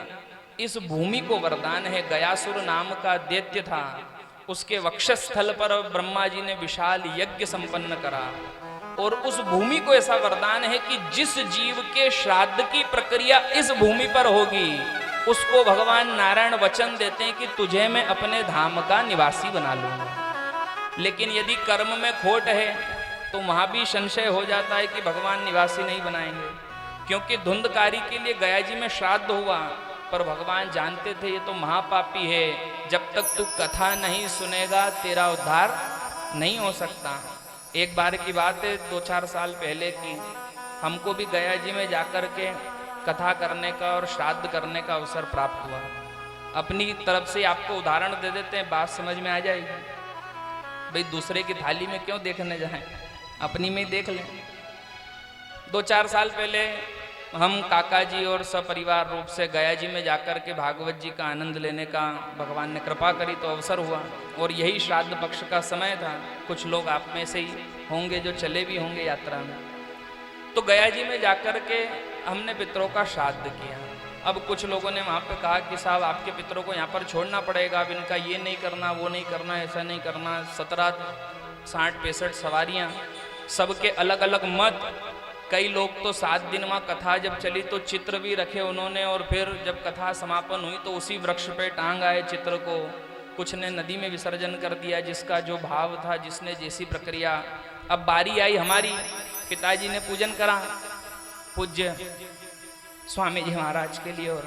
इस भूमि को वरदान है। गयासुर नाम का दैत्य था, उसके वक्षस्थल पर ब्रह्मा जी ने विशाल यज्ञ संपन्न करा, और उस भूमि को ऐसा वरदान है कि जिस जीव के श्राद्ध की प्रक्रिया इस भूमि पर होगी उसको भगवान नारायण वचन देते हैं कि तुझे मैं अपने धाम का निवासी बना लूंगा। लेकिन यदि कर्म में खोट है तो वहां भी संशय हो जाता है कि भगवान निवासी नहीं बनाएंगे, क्योंकि धुंधकारी के लिए गया जी में श्राद्ध हुआ, पर भगवान जानते थे ये तो महापापी है, जब तक तू कथा नहीं सुनेगा तेरा उद्धार नहीं हो सकता। एक बार की बात है, 2-4 साल पहले की, हमको भी गया जी में जाकर के कथा करने का और श्राद्ध करने का अवसर प्राप्त हुआ। अपनी तरफ से आपको उदाहरण दे देते हैं, बात समझ में आ जाएगी। भाई दूसरे की थाली में क्यों देखने जाएं, अपनी में ही देख लें। 2-4 साल पहले हम काका जी और सपरिवार रूप से गया जी में जाकर के भागवत जी का आनंद लेने का भगवान ने कृपा करी तो अवसर हुआ, और यही श्राद्ध पक्ष का समय था। कुछ लोग आप में से ही होंगे जो चले भी होंगे यात्रा में। तो गया जी में जाकर के हमने पितरों का श्राद्ध किया। अब कुछ लोगों ने वहाँ पे कहा कि साहब आपके पितरों को यहाँ पर छोड़ना पड़ेगा, अब इनका ये नहीं करना, वो नहीं करना, ऐसा नहीं करना। 17-60-65 सवारियाँ, सबके अलग अलग मत। कई लोग तो 7 दिन वहाँ कथा जब चली तो चित्र भी रखे उन्होंने, और फिर जब कथा समापन हुई तो उसी वृक्ष पे टांग आए चित्र को। कुछ ने नदी में विसर्जन कर दिया, जिसका जो भाव था, जिसने जैसी प्रक्रिया। अब बारी आई हमारी, पिताजी ने पूजन करा पूज्य स्वामी जी महाराज के लिए, और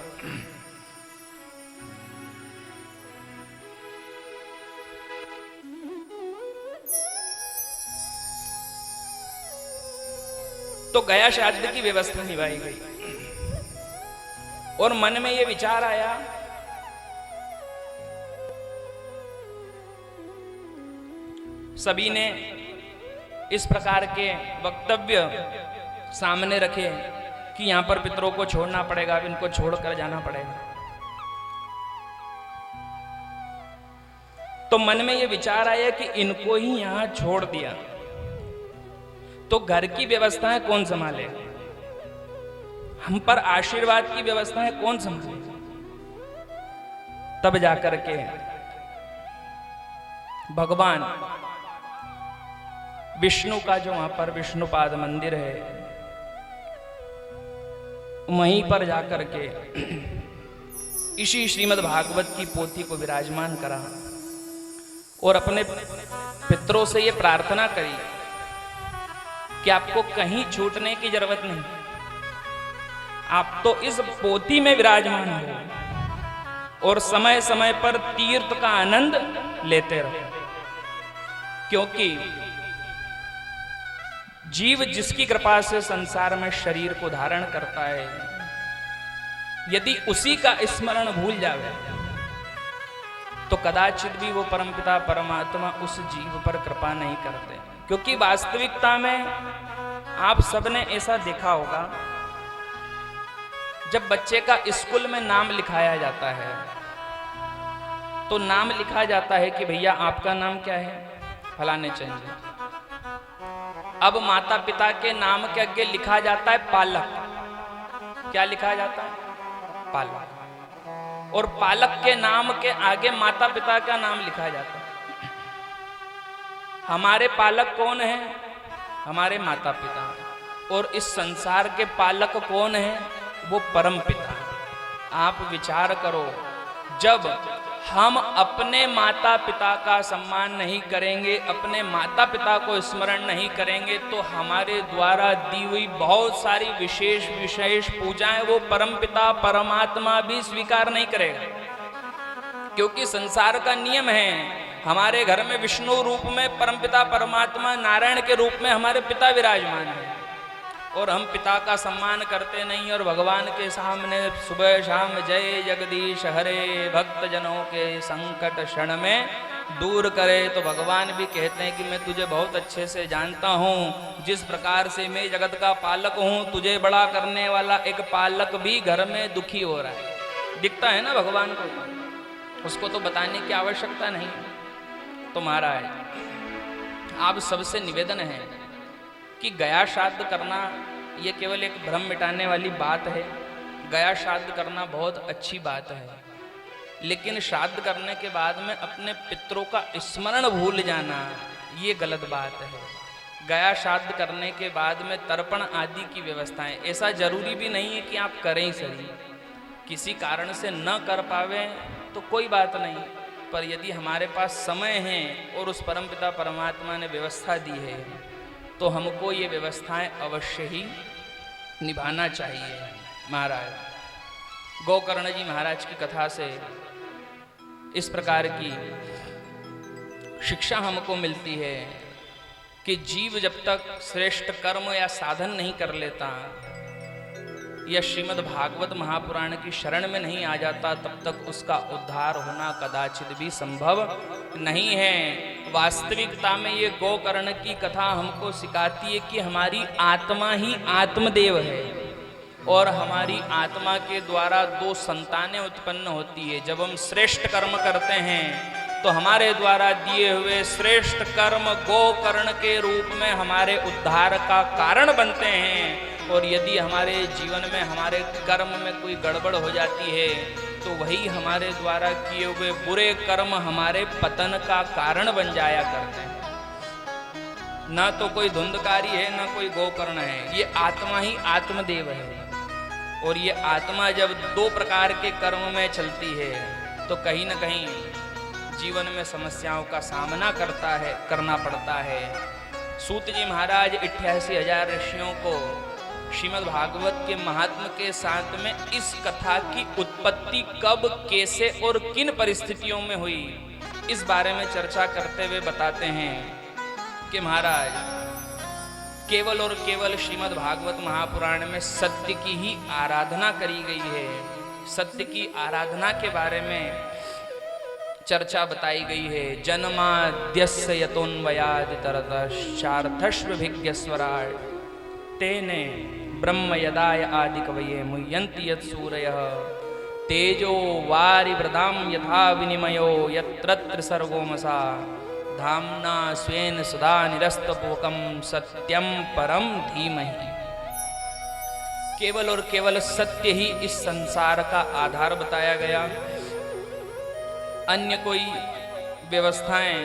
तो गया श्राद्ध की व्यवस्था निभाई गई, और मन में यह विचार आया सभी ने इस प्रकार के वक्तव्य सामने रखे कि यहां पर पितरों को छोड़ना पड़ेगा, अब इनको छोड़कर जाना पड़ेगा। तो मन में यह विचार आया कि इनको ही यहां छोड़ दिया तो घर की व्यवस्थाएं कौन संभाले, हम पर आशीर्वाद की व्यवस्थाएं कौन संभाले। तब जाकर के भगवान विष्णु का जो वहां पर विष्णुपाद मंदिर है, वहीं पर जाकर के इसी श्रीमद् भागवत की पोथी को विराजमान करा और अपने पितरों से ये प्रार्थना करी कि आपको कहीं छूटने की जरूरत नहीं, आप तो इस पोथी में विराजमान हो और समय समय पर तीर्थ का आनंद लेते रहो। क्योंकि जीव जिसकी कृपा से संसार में शरीर को धारण करता है, यदि उसी का स्मरण भूल जावे तो कदाचित भी वो परमपिता परमात्मा उस जीव पर कृपा नहीं करते। क्योंकि वास्तविकता में आप सबने ऐसा देखा होगा, जब बच्चे का स्कूल में नाम लिखाया जाता है तो नाम लिखा जाता है कि भैया आपका नाम क्या है, फलाने चंद्र। अब माता पिता के नाम के आगे लिखा जाता है पालक। क्या लिखा जाता है? पालक। और पालक के नाम के आगे माता पिता का नाम लिखा जाता है। हमारे पालक कौन है? हमारे माता पिता। और इस संसार के पालक कौन है? वो परम पिता। आप विचार करो, जब हम अपने माता पिता का सम्मान नहीं करेंगे, अपने माता पिता को स्मरण नहीं करेंगे, तो हमारे द्वारा दी हुई बहुत सारी विशेष विशेष पूजाएं वो परम पिता परमात्मा भी स्वीकार नहीं करेगा। क्योंकि संसार का नियम है, हमारे घर में विष्णु रूप में परमपिता परमात्मा नारायण के रूप में हमारे पिता विराजमान है, और हम पिता का सम्मान करते नहीं और भगवान के सामने सुबह शाम जय जगदीश हरे भक्त जनों के संकट क्षण में दूर करे। तो भगवान भी कहते हैं कि मैं तुझे बहुत अच्छे से जानता हूँ, जिस प्रकार से मैं जगत का पालक हूँ, तुझे बड़ा करने वाला एक पालक भी घर में दुखी हो रहा है। दिखता है ना भगवान को, उसको तो बताने की आवश्यकता नहीं। तो महाराज आप सबसे निवेदन है कि गया श्राद्ध करना ये केवल एक भ्रम मिटाने वाली बात है। गया श्राद्ध करना बहुत अच्छी बात है, लेकिन श्राद्ध करने के बाद में अपने पितरों का स्मरण भूल जाना ये गलत बात है। गया श्राद्ध करने के बाद में तर्पण आदि की व्यवस्थाएं, ऐसा जरूरी भी नहीं है कि आप करें ही सही। किसी कारण से न कर पावे तो कोई बात नहीं, पर यदि हमारे पास समय है और उस परमपिता परमात्मा ने व्यवस्था दी है तो हमको ये व्यवस्थाएं अवश्य ही निभाना चाहिए। महाराज गोकर्ण जी महाराज की कथा से इस प्रकार की शिक्षा हमको मिलती है कि जीव जब तक श्रेष्ठ कर्म या साधन नहीं कर लेता या श्रीमद् भागवत महापुराण की शरण में नहीं आ जाता, तब तक उसका उद्धार होना कदाचित भी संभव नहीं है। वास्तविकता में ये गोकर्ण की कथा हमको सिखाती है कि हमारी आत्मा ही आत्मदेव है और हमारी आत्मा के द्वारा दो संतानें उत्पन्न होती है। जब हम श्रेष्ठ कर्म करते हैं तो हमारे द्वारा दिए हुए श्रेष्ठ कर्म गोकर्ण के रूप में हमारे उद्धार का कारण बनते हैं, और यदि हमारे जीवन में हमारे कर्म में कोई गड़बड़ हो जाती है तो वही हमारे द्वारा किए हुए बुरे कर्म हमारे पतन का कारण बन जाया करते हैं। ना तो कोई धुंधकारी है, ना कोई गोकर्ण है, ये आत्मा ही आत्मदेव है। और ये आत्मा जब दो प्रकार के कर्म में चलती है तो कहीं ना कहीं जीवन में समस्याओं का सामना करना पड़ता है। सूत जी महाराज 88,000 ऋषियों को श्रीमद् भागवत के महात्म के साथ में इस कथा की उत्पत्ति कब, कैसे और किन परिस्थितियों में हुई, इस बारे में चर्चा करते हुए बताते हैं कि महाराज केवल और केवल श्रीमद् भागवत महापुराण में सत्य की ही आराधना करी गई है। सत्य की आराधना के बारे में चर्चा बताई गई है। जन्माद्यस्य यतोन्वयादितरतश्चार्थश्वभिज्ञस्वराट् तेने ब्रह्म यदाय आदि कवये मुह्यन्ति यत्सूरयः तेजो वारि वृदाम यथा विनिमयो यत्र सर्गो मसा धाम्ना स्वेन सदा निरस्तपोकं सत्यम परम धीमहि। केवल और केवल सत्य ही इस संसार का आधार बताया गया। अन्य कोई व्यवस्थाएं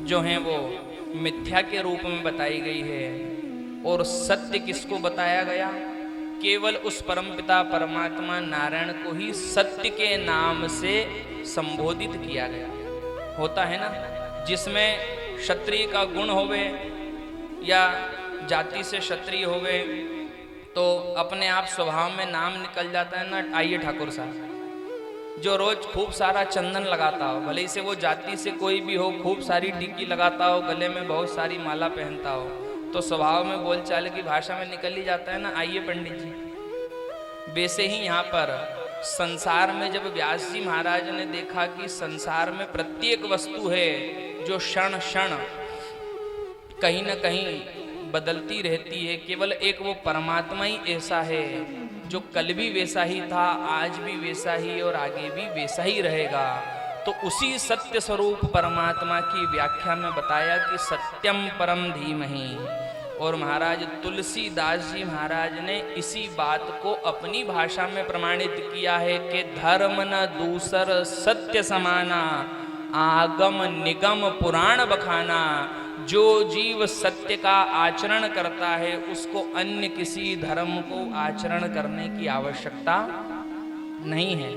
जो हैं वो मिथ्या के रूप में बताई गई है। और सत्य किसको बताया गया? केवल उस परमपिता परमात्मा नारायण को ही सत्य के नाम से संबोधित किया गया। होता है ना, जिसमें क्षत्रिय का गुण होवे या जाति से क्षत्रिय होवे तो अपने आप स्वभाव में नाम निकल जाता है ना। आइए ठाकुर साहब, जो रोज खूब सारा चंदन लगाता हो, भले ही से वो जाति से कोई भी हो, खूब सारी टिक्की लगाता हो, गले में बहुत सारी माला पहनता हो, तो स्वभाव में बोलचाल की भाषा में निकल ही जाता है ना। आइए पंडित जी, वैसे ही यहाँ पर संसार में जब व्यास जी महाराज ने देखा कि संसार में प्रत्येक वस्तु है जो क्षण क्षण कहीं न कहीं बदलती रहती है, केवल एक वो परमात्मा ही ऐसा है जो कल भी वैसा ही था, आज भी वैसा ही और आगे भी वैसा ही रहेगा। तो उसी सत्य स्वरूप परमात्मा की व्याख्या में बताया कि सत्यम परम धीमहि। और महाराज तुलसीदास जी महाराज ने इसी बात को अपनी भाषा में प्रमाणित किया है कि धर्म न दूसर सत्य समाना, आगम निगम पुराण बखाना। जो जीव सत्य का आचरण करता है उसको अन्य किसी धर्म को आचरण करने की आवश्यकता नहीं है।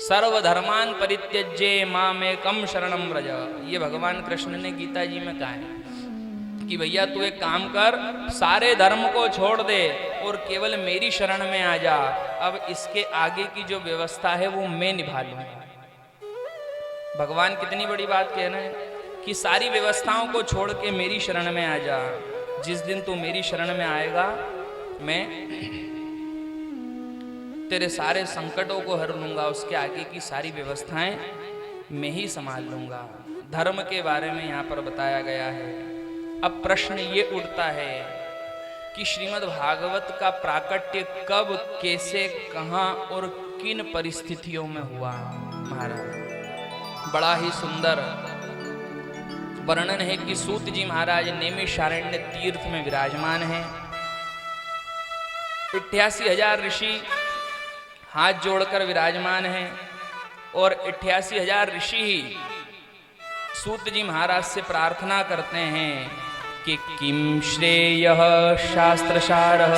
सर्वधर्मान परित्यज्य मामेकम शरणम व्रज, ये भगवान कृष्ण ने गीता जी में कहा है कि भैया तू एक काम कर, सारे धर्म को छोड़ दे और केवल मेरी शरण में आ जा। अब इसके आगे की जो व्यवस्था है वो मैं निभा लूंगा। भगवान कितनी बड़ी बात कह रहे हैं कि सारी व्यवस्थाओं को छोड़ के मेरी शरण में आ जा। जिस दिन तू मेरी शरण में आएगा मैं तेरे सारे संकटों को हर लूंगा, उसके आगे की सारी व्यवस्थाएं मैं ही संभाल लूंगा। धर्म के बारे में यहाँ पर बताया गया है। अब प्रश्न ये उठता है कि श्रीमद् भागवत का प्राकट्य कब, कैसे, कहाँ और किन परिस्थितियों में हुआ। महाराज बड़ा ही सुंदर वर्णन है कि सूत जी महाराज नैमिषारण्य तीर्थ में विराजमान हैं। 88,000 ऋषि हाथ जोड़कर विराजमान हैं और 88,000 ऋषि ही सूत जी महाराज से प्रार्थना करते हैं कि किम श्रेयः शास्त्रसारः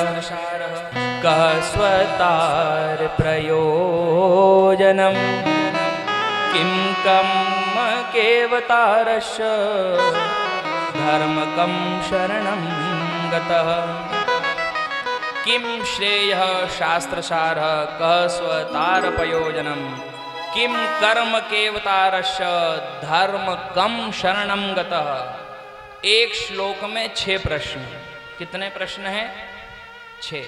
कः स्वतार प्रयोजनम् किम कम केवतारश धर्मकम शरणं गतः। किम श्रेयः शास्त्रसारः कः स्वतार प्रयोजनम् किम कर्म केवतारश धर्मकम शरणं गतः। एक श्लोक में 6 प्रश्न। कितने प्रश्न हैं? 6।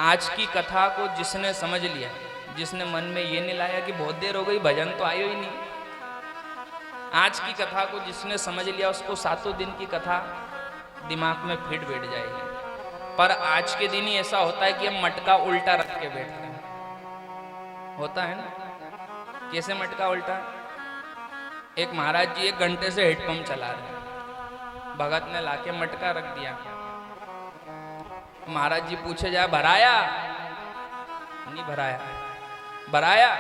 आज की कथा को जिसने समझ लिया, जिसने मन में ये नहीं लाया कि बहुत देर हो गई भजन तो आयो ही नहीं, आज की कथा को जिसने समझ लिया उसको 7 दिन की कथा दिमाग में फिट बैठ जाएगी। पर आज के दिन ही ऐसा होता है कि हम मटका उल्टा रख के बैठते हैं। होता है ना? कैसे मटका उल्टा? एक महाराज जी 1 घंटे से हेडपंप चला रहे हैं, भगत ने लाके मटका रख दिया। महाराज जी पूछे जाए भराया? नहीं भराया। भराया?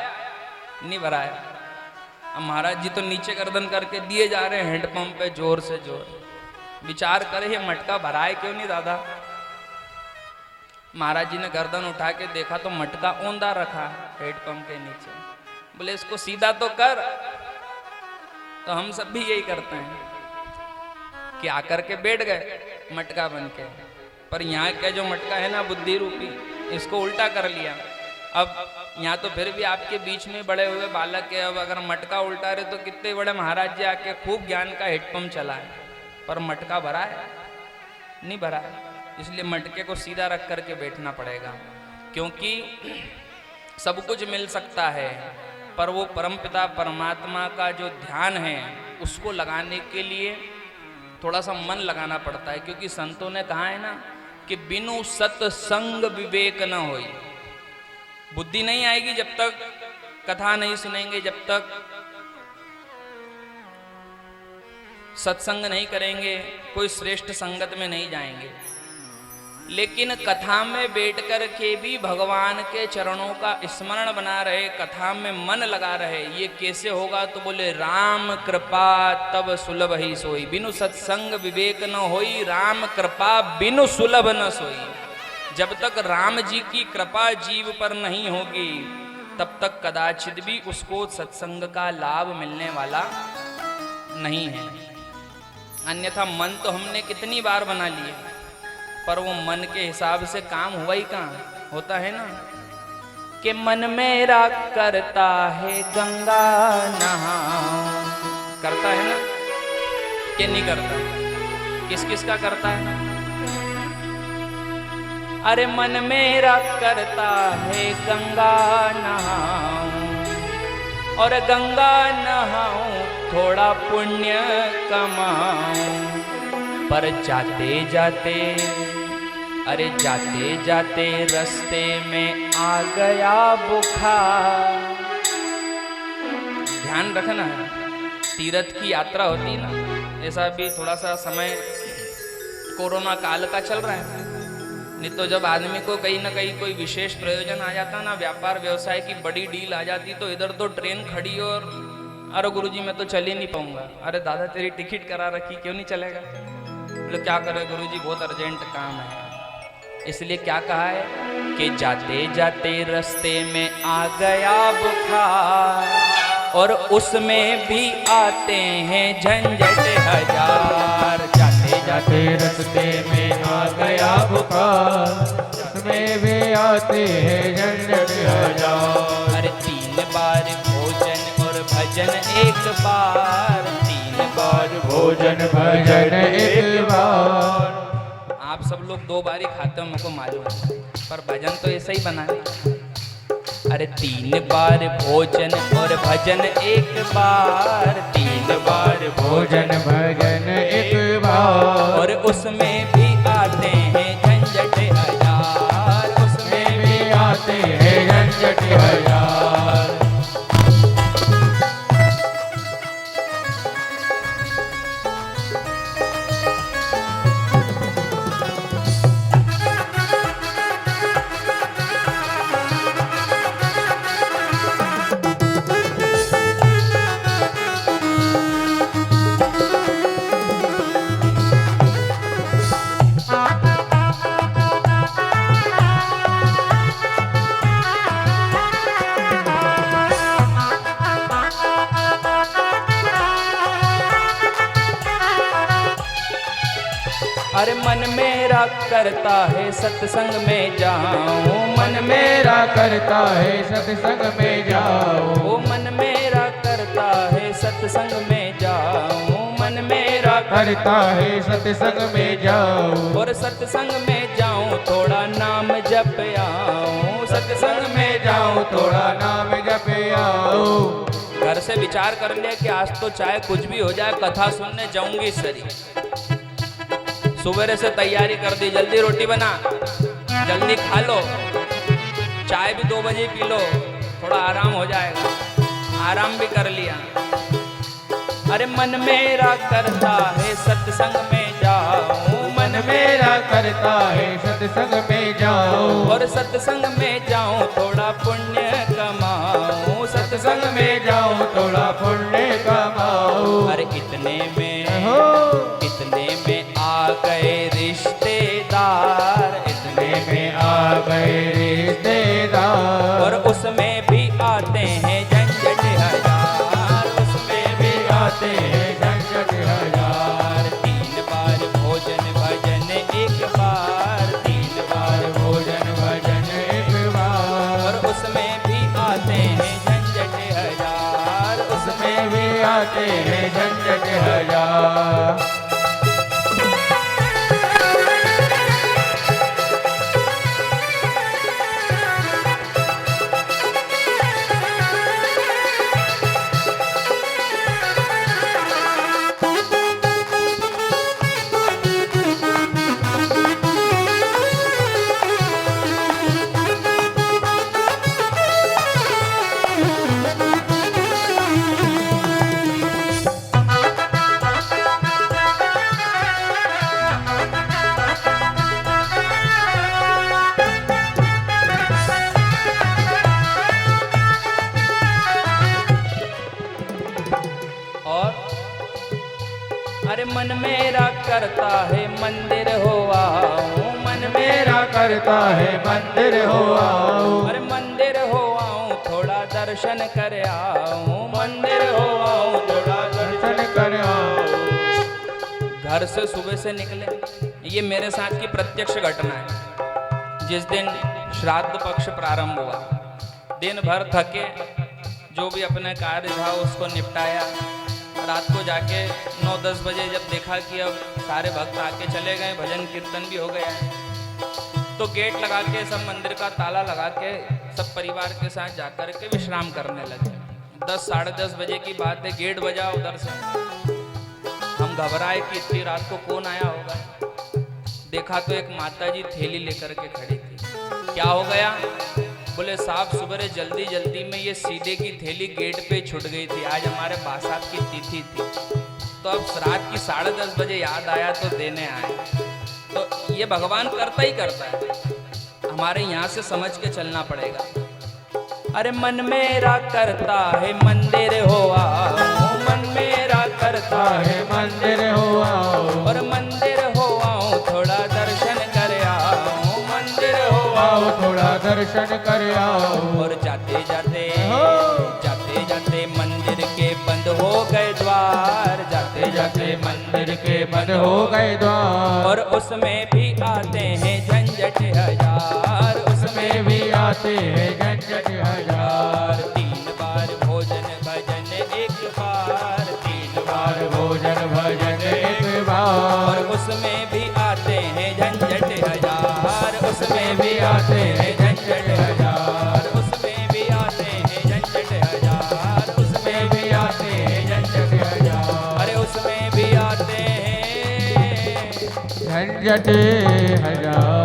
नहीं भराया। अब महाराज जी तो नीचे गर्दन करके दिए जा रहे हैं हैंडपंप पे जोर से जोर। विचार करे ये मटका भराए क्यों नहीं दादा? महाराज जी ने गर्दन उठा के देखा तो मटका औंधा रखा हैंडपंप के नीचे। बोले इसको सीधा तो कर। तो हम सब भी यही करते हैं कि आकर के बैठ गए मटका बन के। पर यहाँ का जो मटका है ना बुद्धि रूपी, इसको उल्टा कर लिया। अब यहाँ तो फिर भी आपके बीच में बड़े हुए बालक है, अब अगर मटका उल्टा रहे तो कितने बड़े महाराज जी आके खूब ज्ञान का हेडपंप चला है, पर मटका भरा है? नहीं भरा है। इसलिए मटके को सीधा रख करके बैठना पड़ेगा, क्योंकि सब कुछ मिल सकता है पर वो परमपिता परमात्मा का जो ध्यान है उसको लगाने के लिए थोड़ा सा मन लगाना पड़ता है। क्योंकि संतों ने कहा है ना कि बिनु सत्संग विवेक न होई। बुद्धि नहीं आएगी जब तक कथा नहीं सुनेंगे, जब तक सत्संग नहीं करेंगे, कोई श्रेष्ठ संगत में नहीं जाएंगे। लेकिन कथा में बैठ कर के भी भगवान के चरणों का स्मरण बना रहे, कथा में मन लगा रहे, ये कैसे होगा? तो बोले राम कृपा तब सुलभ ही सोई। बिनु सत्संग विवेक न होई, राम कृपा बिनु सुलभ न सोई। जब तक राम जी की कृपा जीव पर नहीं होगी तब तक कदाचित भी उसको सत्संग का लाभ मिलने वाला नहीं है। अन्यथा मन तो हमने कितनी बार बना लिए, पर वो मन के हिसाब से काम हुआ ही कहाँ होता है ना, कि मन मेरा करता है गंगा नहाऊं, करता है ना कि नहीं करता? किस किस का करता है? अरे मन मेरा करता है गंगा नहाऊं, और गंगा नहाऊं थोड़ा पुण्य कमाऊं, पर जाते जाते, अरे जाते जाते रास्ते में आ गया बुखार। ध्यान रखना, तीर्थ की यात्रा होती है ना, ऐसा भी थोड़ा सा समय कोरोना काल का चल रहा है, नहीं तो जब आदमी को कहीं ना कहीं कोई विशेष प्रयोजन आ जाता ना, व्यापार व्यवसाय की बड़ी डील आ जाती, तो इधर तो ट्रेन खड़ी और अरे गुरुजी मैं तो चल ही नहीं पाऊंगा। अरे दादा तेरी टिकट करा रखी, क्यों नहीं चलेगा? बोले क्या करे गुरुजी, बहुत अर्जेंट काम है। इसलिए क्या कहा है कि जाते जाते रास्ते में आ गया बुखार, और उसमें भी आते हैं झंझट हजार। जाते जाते रास्ते में आ गया बुखार, उसमें भी आते हैं झंझट हजार। अरे 3 बार भोजन और भजन एक बार, 3 बार भोजन भजन एक बार। आप सब लोग 2 बार ही खाते हो मुझको मालूम है, पर भजन तो ऐसा ही बना है। अरे 3 बार भोजन और भजन एक बार, 3 बार भोजन भजन एक बार, और उसमें भी आते हैं झंझट हजार, उसमें भी आते हैं झंझट हजार। अरे मन मेरा करता है सत्संग में जाऊं, मन मेरा करता है सत्संग में जाऊं, ओ मन मेरा करता है सत्संग में जाऊं, मन मेरा करता है सत्संग में जाऊं, और सत्संग में जाऊं थोड़ा नाम जप आऊं, सत्संग में जाऊं थोड़ा नाम जप आऊं। घर से विचार कर लिया कि आज तो चाहे कुछ भी हो जाए कथा सुनने जाऊंगी सरी। सुबह से तैयारी कर दी, जल्दी रोटी बना, जल्दी खा लो, चाय भी 2 बजे पी लो, थोड़ा आराम हो जाएगा, आराम भी कर लिया। अरे मन मेरा करता है सत्संग में जाऊं, मन मेरा करता है सत्संग में जाऊं, और सत्संग में जाऊं थोड़ा पुण्य कमाऊं, सत्संग में जाऊं थोड़ा पुण्य कमाऊं। अरे इतने में आ हो गए रिश्तेदार, इतने में आ गए रिश्तेदार, और उसमें भी आते हैं झंझट हजार, उसमें भी आते हैं झंझट हजार। 3 बार भोजन भजन एक बार, 3 बार भोजन भजन एक बार, और उसमें भी आते हैं झंझट हजार, उसमें भी आते हैं झंझट हजार। अरे मन मेरा करता है मंदिर हो आऊं, मन मेरा करता है मंदिर हो आओ, अरे मंदिर हो आऊं थोड़ा दर्शन कर आऊं, मंदिर हो आऊं थोड़ा दर्शन कर आओ। घर से सुबह से निकले, ये मेरे साथ की प्रत्यक्ष घटना है। जिस दिन श्राद्ध पक्ष प्रारंभ हुआ, दिन भर थके, जो भी अपने कार्य था उसको निपटाया। रात को जाके 9-10 बजे जब देखा कि अब सारे भक्त आके चले गए, भजन कीर्तन भी हो गया है, तो गेट लगा के सब मंदिर का ताला लगा के सब परिवार के साथ जाकर के विश्राम करने लगे। 10-10:30 बजे की बात है, गेट बजा उधर से। हम घबराए कि इतनी रात को कौन आया होगा। देखा तो एक माताजी थैली लेकर के खड़ी थी। क्या हो गया? बोले साहब सुबह जल्दी जल्दी में ये सीधे की थैली गेट पे छूट गई थी, आज हमारे बासात की तिथि थी, तो अब रात की 10:30 बजे याद आया तो देने आए। तो ये भगवान करता ही करता है, हमारे यहाँ से समझ के चलना पड़ेगा। अरे मन मेरा करता है मंदिर हो आओ, मन मेरा करता है मंदिर हो आओ, और मंदिर हो आओ थोड़ा दर्शन कर आओ, मंदिर हो आओ थोड़ा दर्शन कर आओ। और जाते जाते मंदिर के बंद हो गए द्वार, जाते जाते मंदिर के बंद हो गए द्वार, और उसमें भी आते हैं झंझट हजार, उसमें भी आते हैं झंझट हजार। 3 बार भोजन भजन एक बार, 3 बार भोजन भजन एक बार, और उसमें भी आते हैं झंझट हजार, उसमें भी आते हैं झंझट हजार, उसमें भी आते हैं झंझट हजार, उसमें भी आते हैं झंझट हजार, अरे उसमें भी आते हैं। झंझट हजार।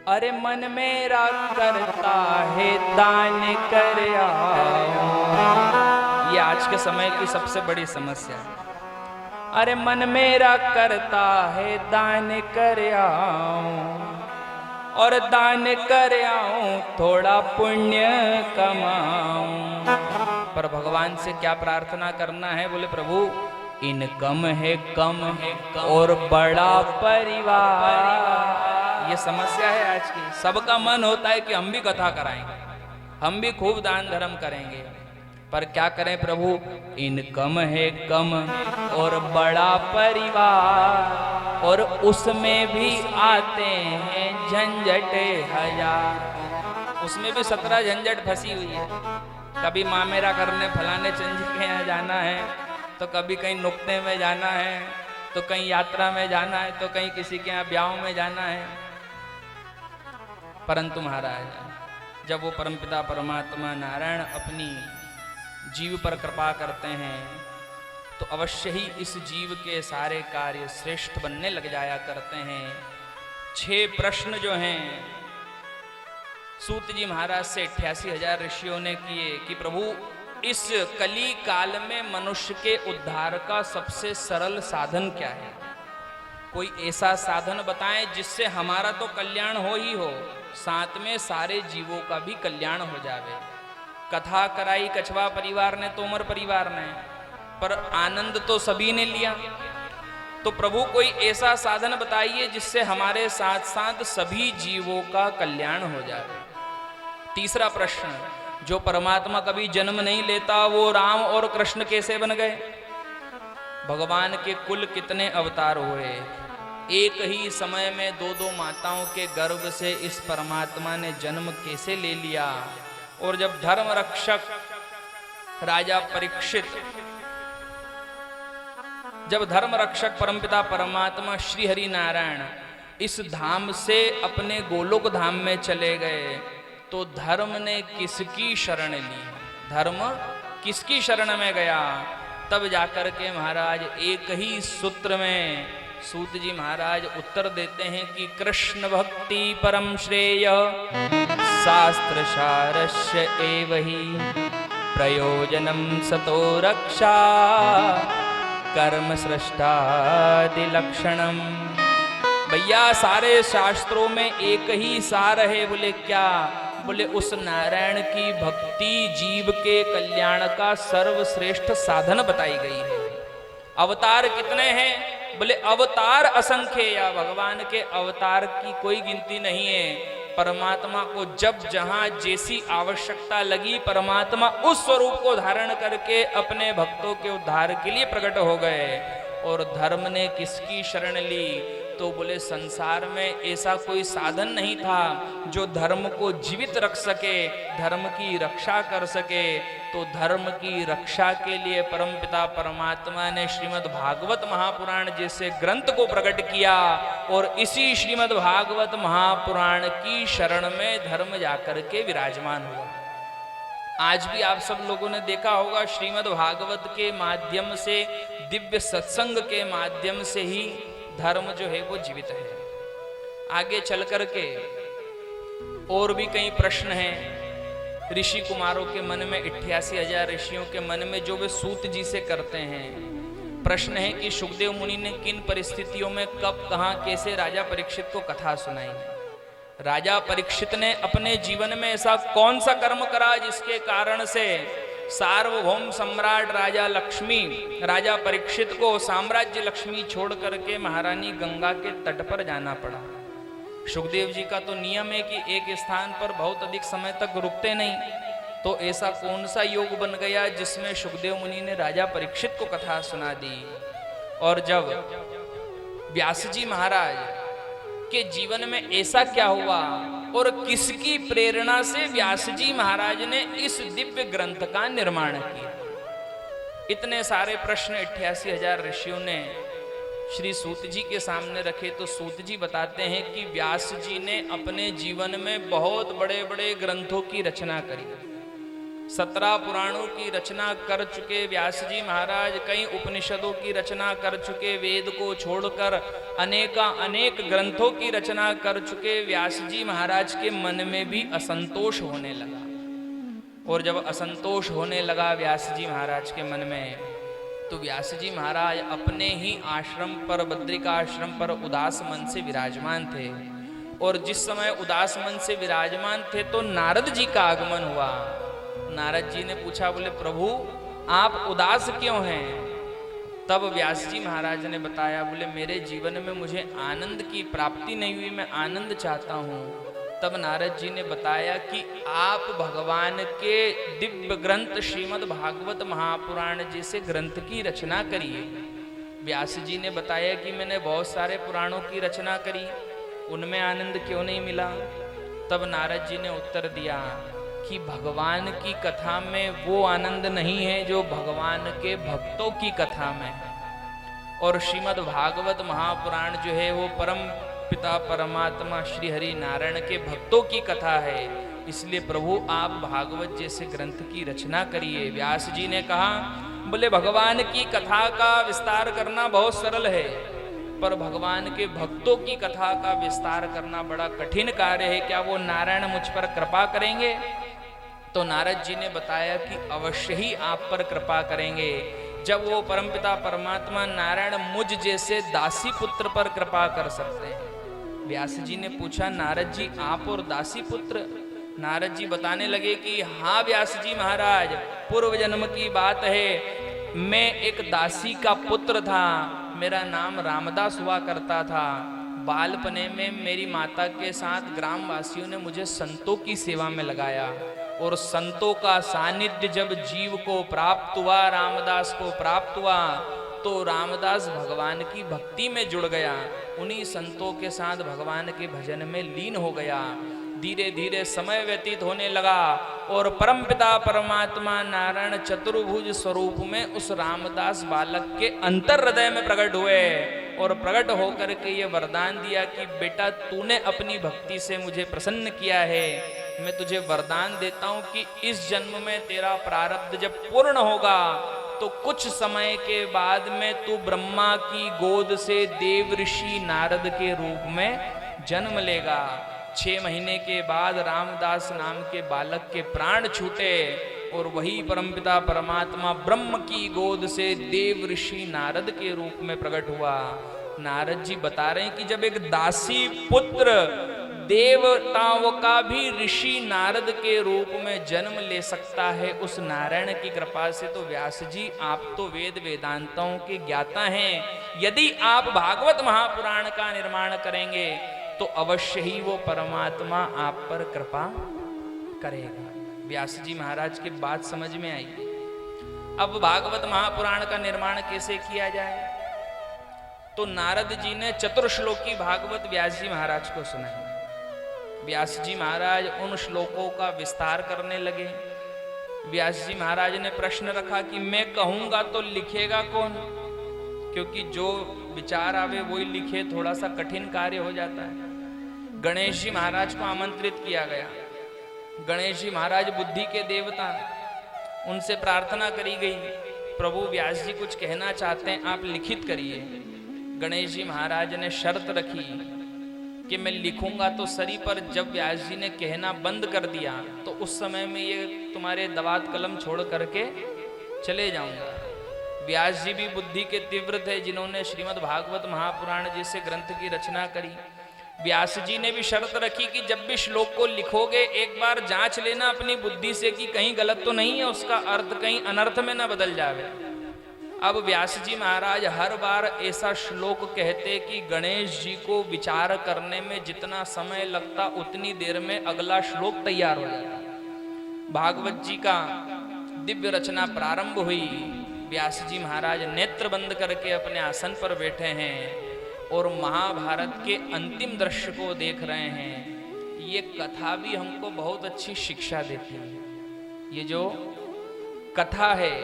अरे मन मेरा करता है दान कर आओ, ये आज के समय की सबसे बड़ी समस्या है। अरे मन मेरा करता है दान कर आऊं, और दान कर आऊं थोड़ा पुण्य कमाऊं। पर भगवान से क्या प्रार्थना करना है? बोले प्रभु इनकम है कम और बड़ा परिवार। ये समस्या है आज की। सबका मन होता है कि हम भी कथा कराएंगे, हम भी खूब दान धर्म करेंगे, पर क्या करें प्रभु, इनकम है कम और बड़ा परिवार, और उसमें भी आते हैं झंझट हजार। उसमें भी 17 झंझट फंसी हुई है। कभी मामेरा करने फलाने चंजी के यहाँ जाना है, तो कभी कहीं नुक्ते में जाना है, तो कहीं यात्रा में जाना है, तो कहीं किसी के यहाँ ब्याह में जाना है। परंतु महाराज जब वो परमपिता परमात्मा नारायण अपनी जीव पर कृपा करते हैं तो अवश्य ही इस जीव के सारे कार्य श्रेष्ठ बनने लग जाया करते हैं। 6 प्रश्न जो हैं सूत जी महाराज से 88,000 ऋषियों ने किए कि प्रभु इस कली काल में मनुष्य के उद्धार का सबसे सरल साधन क्या है? कोई ऐसा साधन बताएं जिससे हमारा तो कल्याण हो ही हो, साथ में सारे जीवों का भी कल्याण हो जावे। कथा कराई कछवा परिवार ने, तोमर परिवार ने, पर आनंद तो सभी ने लिया। तो प्रभु कोई ऐसा साधन बताइए जिससे हमारे साथ साथ सभी जीवों का कल्याण हो जाए। तीसरा प्रश्न, जो परमात्मा कभी जन्म नहीं लेता वो राम और कृष्ण कैसे बन गए? भगवान के कुल कितने अवतार हुए? एक ही समय में 2-2 माताओं के गर्भ से इस परमात्मा ने जन्म कैसे ले लिया? और जब धर्म रक्षक राजा परीक्षित, जब धर्म रक्षक परमपिता परमात्मा श्री हरि नारायण इस धाम से अपने गोलोक धाम में चले गए तो धर्म ने किसकी शरण ली? धर्म किसकी शरण में गया? तब जाकर के महाराज एक ही सूत्र में सूत जी महाराज उत्तर देते हैं कि कृष्ण भक्ति परम श्रेय शास्त्र सारस्य एव हि प्रयोजनम सतो रक्षा कर्म सृष्टादि लक्षणम। भैया सारे शास्त्रों में एक ही सार है। बोले क्या? बोले उस नारायण की भक्ति जीव के कल्याण का सर्वश्रेष्ठ साधन बताई गई है। अवतार कितने हैं? बोले अवतार असंख्य, या भगवान के अवतार की कोई गिनती नहीं है। परमात्मा को जब जहां जैसी आवश्यकता लगी, परमात्मा उस स्वरूप को धारण करके अपने भक्तों के उद्धार के लिए प्रकट हो गए। और धर्म ने किसकी शरण ली? तो बोले संसार में ऐसा कोई साधन नहीं था जो धर्म को जीवित रख सके, धर्म की रक्षा कर सके। तो धर्म की रक्षा के लिए परमपिता परमात्मा ने श्रीमद् भागवत महापुराण जैसे ग्रंथ को प्रकट किया, और इसी श्रीमद् भागवत महापुराण की शरण में धर्म जाकर के विराजमान हुआ। आज भी आप सब लोगों ने देखा होगा, श्रीमद् भागवत के माध्यम से, दिव्य सत्संग के माध्यम से ही धर्म जो है वो जीवित है। आगे चल करके और भी कई प्रश्न हैं ऋषि कुमारों के मन में, 88,000 ऋषियों के मन में, जो वे सूत जी से करते हैं। प्रश्न है कि शुकदेव मुनि ने किन परिस्थितियों में, कब, कहां, कैसे राजा परीक्षित को कथा सुनाई। राजा परीक्षित ने अपने जीवन में ऐसा कौन सा कर्म करा जिसके कारण से सार्वभौम सम्राट राजा लक्ष्मी, राजा परीक्षित को साम्राज्य लक्ष्मी छोड़ करके महारानी गंगा के तट पर जाना पड़ा। शुकदेव जी का तो नियम है कि एक स्थान पर बहुत अधिक समय तक रुकते नहीं। तो ऐसा कौन सा योग बन गया जिसमें शुकदेव मुनि ने राजा परीक्षित को कथा सुना दी। और जब व्यास जी महाराज के जीवन में ऐसा क्या हुआ और किसकी प्रेरणा से व्यास जी महाराज ने इस दिव्य ग्रंथ का निर्माण किया। इतने सारे प्रश्न 88,000 ऋषियों ने श्री सूत जी के सामने रखे। तो सूत जी बताते हैं कि व्यास जी ने अपने जीवन में बहुत बड़े बड़े ग्रंथों की रचना करी। 17 पुराणों की रचना कर चुके व्यास जी महाराज, कई उपनिषदों की रचना कर चुके, वेद को छोड़कर अनेक ग्रंथों की रचना कर चुके व्यास जी महाराज के मन में भी असंतोष होने लगा। और जब असंतोष होने लगा व्यास जी महाराज के मन में, तो व्यास जी महाराज अपने ही आश्रम पर, बद्रिका आश्रम पर उदास मन से विराजमान थे। और जिस समय उदास मन से विराजमान थे तो नारद जी का आगमन हुआ। नारद जी ने पूछा, बोले प्रभु आप उदास क्यों हैं? तब व्यास जी महाराज ने बताया, बोले मेरे जीवन में मुझे आनंद की प्राप्ति नहीं हुई, मैं आनंद चाहता हूँ। तब नारद जी ने बताया कि आप भगवान के दिव्य ग्रंथ श्रीमद् भागवत महापुराण जैसे ग्रंथ की रचना करिए। व्यास जी ने बताया कि मैंने बहुत सारे पुराणों की रचना करी, उनमें आनंद क्यों नहीं मिला? तब नारद जी ने उत्तर दिया कि भगवान की कथा में वो आनंद नहीं है जो भगवान के भक्तों की कथा में है। और श्रीमद् भागवत महापुराण जो है वो परम पिता परमात्मा श्री हरि नारायण के भक्तों की कथा है। इसलिए प्रभु आप भागवत जैसे ग्रंथ की रचना करिए। व्यास जी ने कहा, बोले भगवान की कथा का विस्तार करना बहुत सरल है, पर भगवान के भक्तों की कथा का विस्तार करना बड़ा कठिन कार्य है। क्या वो नारायण मुझ पर कृपा करेंगे? तो नारद जी ने बताया कि अवश्य ही आप पर कृपा करेंगे। जब वो परमपिता परमात्मा नारायण मुझ जैसे दासी पुत्र पर कृपा कर सकते हैं। व्यास जी ने पूछा, नारद जी आप और दासी पुत्र? नारद जी बताने लगे कि हाँ व्यास जी महाराज, पूर्व जन्म की बात है। मैं एक दासी का पुत्र था, मेरा नाम रामदास हुआ करता था। बालपने में मेरी माता के साथ ग्रामवासियों ने मुझे संतों की सेवा में लगाया, और संतों का सानिध्य जब जीव को प्राप्त हुआ, रामदास को प्राप्त हुआ, तो रामदास भगवान की भक्ति में जुड़ गया। उन्हीं संतों के साथ भगवान के भजन में लीन हो गया। धीरे धीरे समय व्यतीत होने लगा और परमपिता परमात्मा नारायण चतुर्भुज स्वरूप में उस रामदास बालक के अंतर हृदय में प्रकट हुए, और प्रकट होकर के ये वरदान दिया कि बेटा तूने अपनी भक्ति से मुझे प्रसन्न किया है, मैं तुझे वरदान देता हूं कि इस जन्म में तेरा प्रारब्ध जब पूर्ण होगा तो कुछ समय के बाद में तू ब्रह्मा की गोद से देव ऋषि नारद के रूप में जन्म लेगा। 6 महीने के बाद रामदास नाम के बालक के प्राण छूटे, और वही परमपिता परमात्मा ब्रह्म की गोद से देव ऋषि नारद के रूप में प्रकट हुआ। नारद जी बता रहे हैं कि जब एक दासी पुत्र देवताओं का भी ऋषि नारद के रूप में जन्म ले सकता है उस नारायण की कृपा से। तो व्यास जी आप तो वेद वेदांतों के ज्ञाता हैं, यदि आप भागवत महापुराण का निर्माण करेंगे तो अवश्य ही वो परमात्मा आप पर कृपा करेगा। व्यास जी महाराज की बात समझ में आई। अब भागवत महापुराण का निर्माण कैसे किया जाए? तो नारद जी ने चतुर्श्लोकी भागवत व्यास जी महाराज को सुनाई। व्यास जी महाराज उन श्लोकों का विस्तार करने लगे। व्यास जी महाराज ने प्रश्न रखा कि मैं कहूंगा तो लिखेगा कौन? क्योंकि जो विचार आवे वही लिखे, थोड़ा सा कठिन कार्य हो जाता है। गणेश जी महाराज को आमंत्रित किया गया। गणेश जी महाराज बुद्धि के देवता, उनसे प्रार्थना करी गई, प्रभु व्यास जी कुछ कहना चाहते हैं, आप लिखित करिए। गणेश जी महाराज ने शर्त रखी कि मैं लिखूंगा तो सरी, पर जब व्यास जी ने कहना बंद कर दिया तो उस समय में ये तुम्हारे दवात कलम छोड़ करके चले जाऊंगा। व्यास जी भी बुद्धि के तीव्र थे, जिन्होंने श्रीमद् भागवत महापुराण जैसे ग्रंथ की रचना करी। व्यास जी ने भी शर्त रखी कि जब भी श्लोक को लिखोगे एक बार जांच लेना अपनी बुद्धि से कि कहीं गलत तो नहीं है, उसका अर्थ कहीं अनर्थ में ना बदल जावे। अब व्यास जी महाराज हर बार ऐसा श्लोक कहते कि गणेश जी को विचार करने में जितना समय लगता उतनी देर में अगला श्लोक तैयार हो जाता। भागवत जी का दिव्य रचना प्रारंभ हुई। व्यास जी महाराज नेत्र बंद करके अपने आसन पर बैठे हैं और महाभारत के अंतिम दृश्य को देख रहे हैं। ये कथा भी हमको बहुत अच्छी शिक्षा देती है। ये जो कथा है,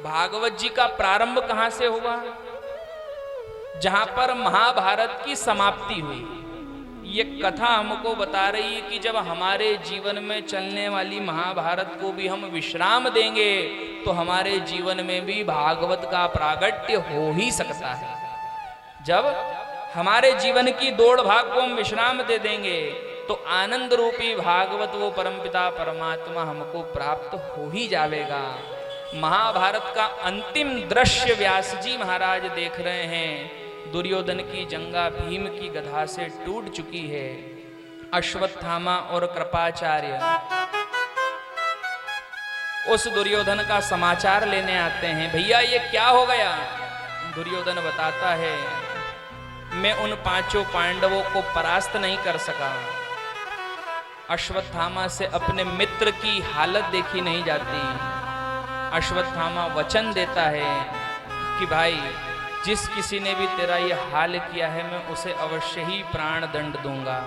भागवत जी का प्रारंभ कहां से हुआ? जहां पर महाभारत की समाप्ति हुई। ये कथा हमको बता रही है कि जब हमारे जीवन में चलने वाली महाभारत को भी हम विश्राम देंगे तो हमारे जीवन में भी भागवत का प्रागट्य हो ही सकता है। जब हमारे जीवन की दौड़ भाग को हम विश्राम दे देंगे तो आनंद रूपी भागवत वो परमपिता परमात्मा हमको प्राप्त हो ही जाएगा। महाभारत का अंतिम दृश्य व्यास जी महाराज देख रहे हैं। दुर्योधन की जंगा भीम की गधा से टूट चुकी है। अश्वत्थामा और कृपाचार्य उस दुर्योधन का समाचार लेने आते हैं। भैया ये क्या हो गया? दुर्योधन बताता है, मैं उन पांचों पांडवों को परास्त नहीं कर सका। अश्वत्थामा से अपने मित्र की हालत देखी नहीं जाती। अश्वत्थामा वचन देता है कि भाई जिस किसी ने भी तेरा ये हाल किया है मैं उसे अवश्य ही प्राण दंड दूंगा।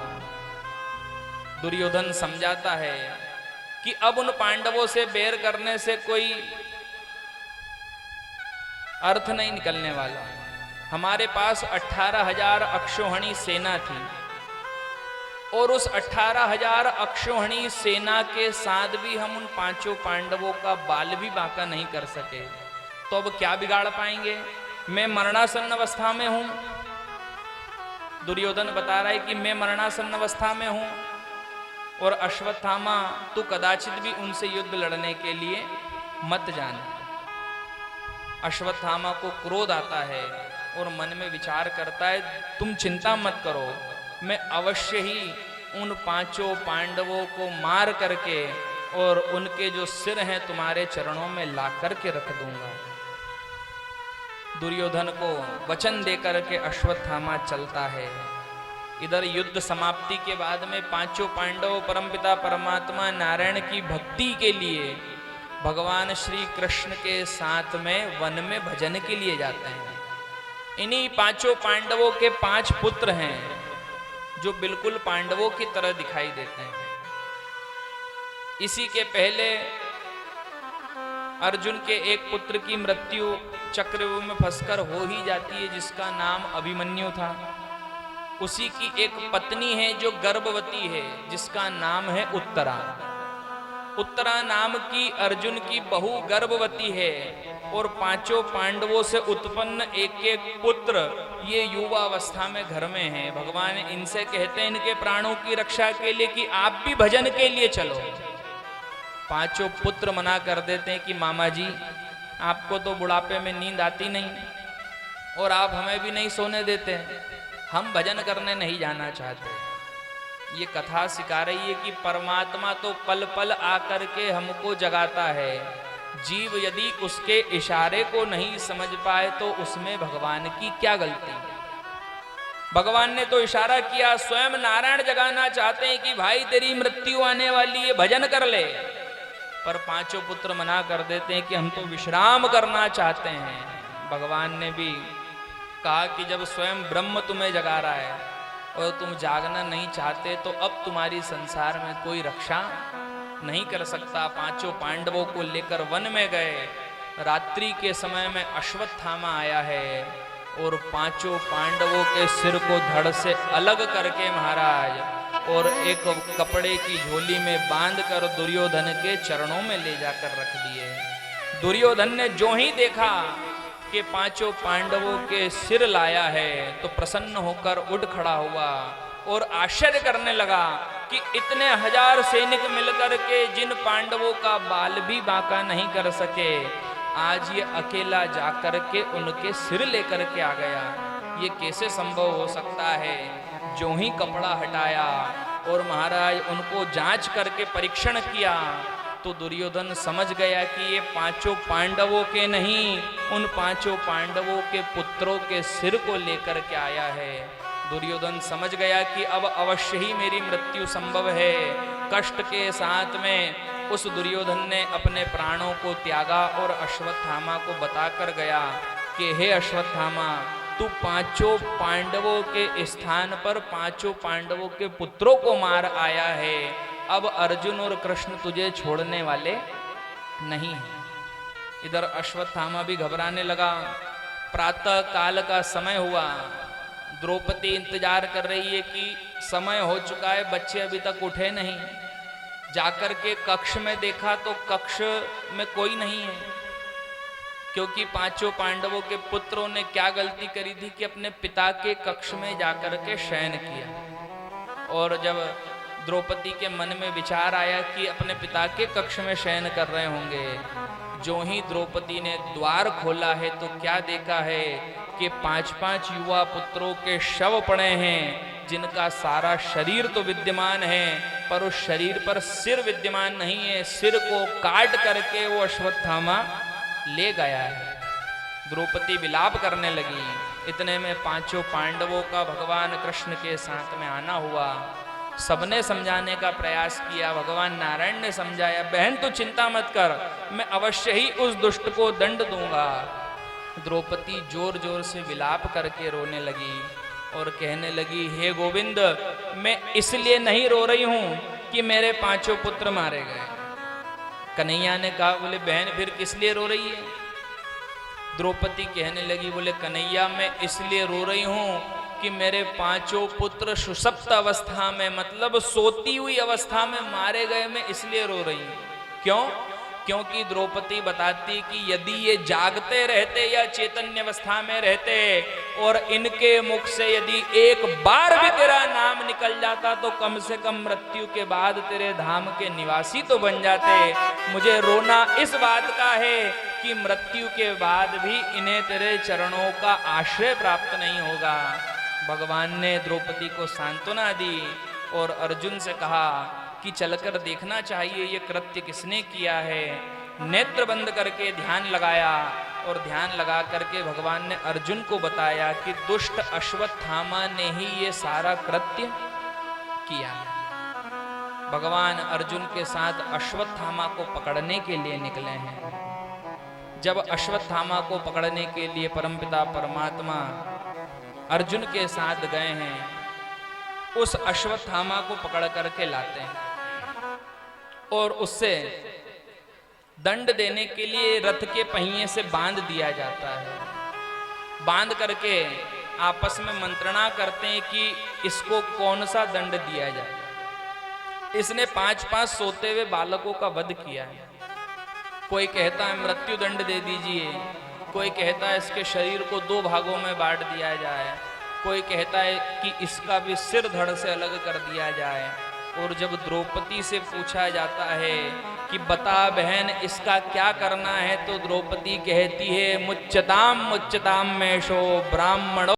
दुर्योधन समझाता है कि अब उन पांडवों से बैर करने से कोई अर्थ नहीं निकलने वाला। हमारे पास 18,000 अक्षौहिणी सेना थी और उस 18,000 अक्षौहिणी सेना के साथ भी हम उन पांचों पांडवों का बाल भी बांका नहीं कर सके, तो अब क्या बिगाड़ पाएंगे? मैं मरणासन्न अवस्था में हूं। दुर्योधन बता रहा है कि मैं मरणासन्न अवस्था में हूं और अश्वत्थामा तू कदाचित भी उनसे युद्ध लड़ने के लिए मत जाना। अश्वत्थामा को क्रोध आता है और मन में विचार करता है, तुम चिंता मत करो, मैं अवश्य ही उन पांचों पांडवों को मार करके और उनके जो सिर हैं तुम्हारे चरणों में ला करके रख दूंगा। दुर्योधन को वचन देकर के अश्वत्थामा चलता है। इधर युद्ध समाप्ति के बाद में पांचों पांडव परमपिता परमात्मा नारायण की भक्ति के लिए भगवान श्री कृष्ण के साथ में वन में भजन के लिए जाते हैं। इन्हीं पांचों पांडवों के 5 पुत्र हैं जो बिल्कुल पांडवों की तरह दिखाई देते हैं। इसी के पहले अर्जुन के एक पुत्र की मृत्यु चक्रव्यूह में फंसकर हो ही जाती है, जिसका नाम अभिमन्यु था। उसी की एक पत्नी है जो गर्भवती है, जिसका नाम है उत्तरा। उत्तरा नाम की अर्जुन की बहू गर्भवती है और पांचों पांडवों से उत्पन्न एक एक पुत्र ये युवा अवस्था में घर में हैं। भगवान इनसे कहते हैं इनके प्राणों की रक्षा के लिए कि आप भी भजन के लिए चलो। पांचों पुत्र मना कर देते हैं कि मामा जी आपको तो बुढ़ापे में नींद आती नहीं और आप हमें भी नहीं सोने देते, हम भजन करने नहीं जाना चाहते। ये कथा सिखा रही है कि परमात्मा तो पल पल आकर के हमको जगाता है, जीव यदि उसके इशारे को नहीं समझ पाए तो उसमें भगवान की क्या गलती। भगवान ने तो इशारा किया, स्वयं नारायण जगाना चाहते हैं कि भाई तेरी मृत्यु आने वाली है, भजन कर ले, पर पांचों पुत्र मना कर देते हैं कि हम तो विश्राम करना चाहते हैं। भगवान ने भी कहा कि जब स्वयं ब्रह्म तुम्हें जगा रहा है और तुम जागना नहीं चाहते तो अब तुम्हारी संसार में कोई रक्षा नहीं कर सकता। पांचों पांडवों को लेकर वन में गए। रात्रि के समय में अश्वत्थामा आया है और पांचों पांडवों के सिर को धड़ से अलग करके महाराज और एक कपड़े की झोली में बांधकर दुर्योधन के चरणों में ले जाकर रख दिए। दुर्योधन ने जो ही देखा कि पांचों पांडवों के सिर लाया है तो प्रसन्न होकर उठ खड़ा हुआ और आश्चर्य करने लगा कि इतने हजार सैनिक मिलकर के जिन पांडवों का बाल भी बांका नहीं कर सके, आज ये अकेला जाकर के उनके सिर लेकर के आ गया। ये कैसे संभव हो सकता है। जो ही कपड़ा हटाया और महाराज उनको जांच करके परीक्षण किया तो दुर्योधन समझ गया कि ये पांचों पांडवों के नहीं, उन पांचों पांडवों के पुत्रों के सिर को लेकर के आया है। दुर्योधन समझ गया कि अब अवश्य ही मेरी मृत्यु संभव है। कष्ट के साथ में उस दुर्योधन ने अपने प्राणों को त्यागा और अश्वत्थामा को बताकर गया कि हे अश्वत्थामा, तू पांचों पांडवों के स्थान पर पांचों पांडवों के पुत्रों को मार आया है। अब अर्जुन और कृष्ण तुझे छोड़ने वाले नहीं हैं। इधर अश्वत्थामा भी घबराने लगा। प्रातः काल का समय हुआ। द्रौपदी इंतजार कर रही है कि समय हो चुका है, बच्चे अभी तक उठे नहीं। जाकर के कक्ष में देखा तो कक्ष में कोई नहीं है, क्योंकि पांचों पांडवों के पुत्रों ने क्या गलती करी थी कि अपने पिता के कक्ष में जाकर के शयन किया। और जब द्रौपदी के मन में विचार आया कि अपने पिता के कक्ष में शयन कर रहे होंगे, जो ही द्रौपदी ने द्वार खोला है तो क्या देखा है कि 5-5 युवा पुत्रों के शव पड़े हैं, जिनका सारा शरीर तो विद्यमान है पर उस शरीर पर सिर विद्यमान नहीं है। सिर को काट करके वो अश्वत्थामा ले गया है। द्रौपदी विलाप करने लगी। इतने में पांचों पांडवों का भगवान कृष्ण के साथ में आना हुआ। सबने समझाने का प्रयास किया। भगवान नारायण ने समझाया, बहन तू चिंता मत कर, मैं अवश्य ही उस दुष्ट को दंड दूंगा। द्रौपदी जोर जोर से विलाप करके रोने लगी और कहने लगी, हे गोविंद, मैं इसलिए नहीं रो रही हूं कि मेरे पांचों पुत्र मारे गए। कन्हैया ने कहा, बोले बहन फिर किस लिए रो रही है। द्रौपदी कहने लगी, बोले कन्हैया मैं इसलिए रो रही हूं कि मेरे पांचों पुत्र सुषुप्त अवस्था में, मतलब सोती हुई अवस्था में मारे गए, मैं इसलिए रो रही हूं। क्यों? क्योंकि द्रौपदी बताती कि यदि ये जागते रहते या चैतन्य अवस्था में रहते और इनके मुख से यदि एक बार भी तेरा नाम निकल जाता तो कम से कम मृत्यु के बाद तेरे धाम के निवासी तो बन जाते। मुझे रोना इस बात का है कि मृत्यु के बाद भी इन्हें तेरे चरणों का आश्रय प्राप्त नहीं होगा। भगवान ने द्रौपदी को सांत्वना दी और अर्जुन से कहा कि चलकर देखना चाहिए ये कृत्य किसने किया है। नेत्र बंद करके ध्यान लगाया और ध्यान लगा करके भगवान ने अर्जुन को बताया कि दुष्ट अश्वत्थामा ने ही ये सारा कृत्य किया। भगवान अर्जुन के साथ अश्वत्थामा को पकड़ने के लिए निकले हैं। जब अश्वत्थामा को पकड़ने के लिए परमपिता परमात्मा अर्जुन के साथ गए हैं, उस अश्वत्थामा को पकड़ करके लाते हैं और उससे दंड देने के लिए रथ के पहिए से बांध दिया जाता है। बांध करके आपस में मंत्रणा करते हैं कि इसको कौन सा दंड दिया जाए। इसने 5-5 सोते हुए बालकों का वध किया है। कोई कहता है मृत्यु दंड दे दीजिए, कोई कहता है इसके शरीर को 2 भागों में बांट दिया जाए, कोई कहता है कि इसका भी सिर धड़ से अलग कर दिया जाए। और जब द्रौपदी से पूछा जाता है कि बता बहन इसका क्या करना है, तो द्रौपदी कहती है मुच्यताम मुच्यताम मेषो ब्राह्मणो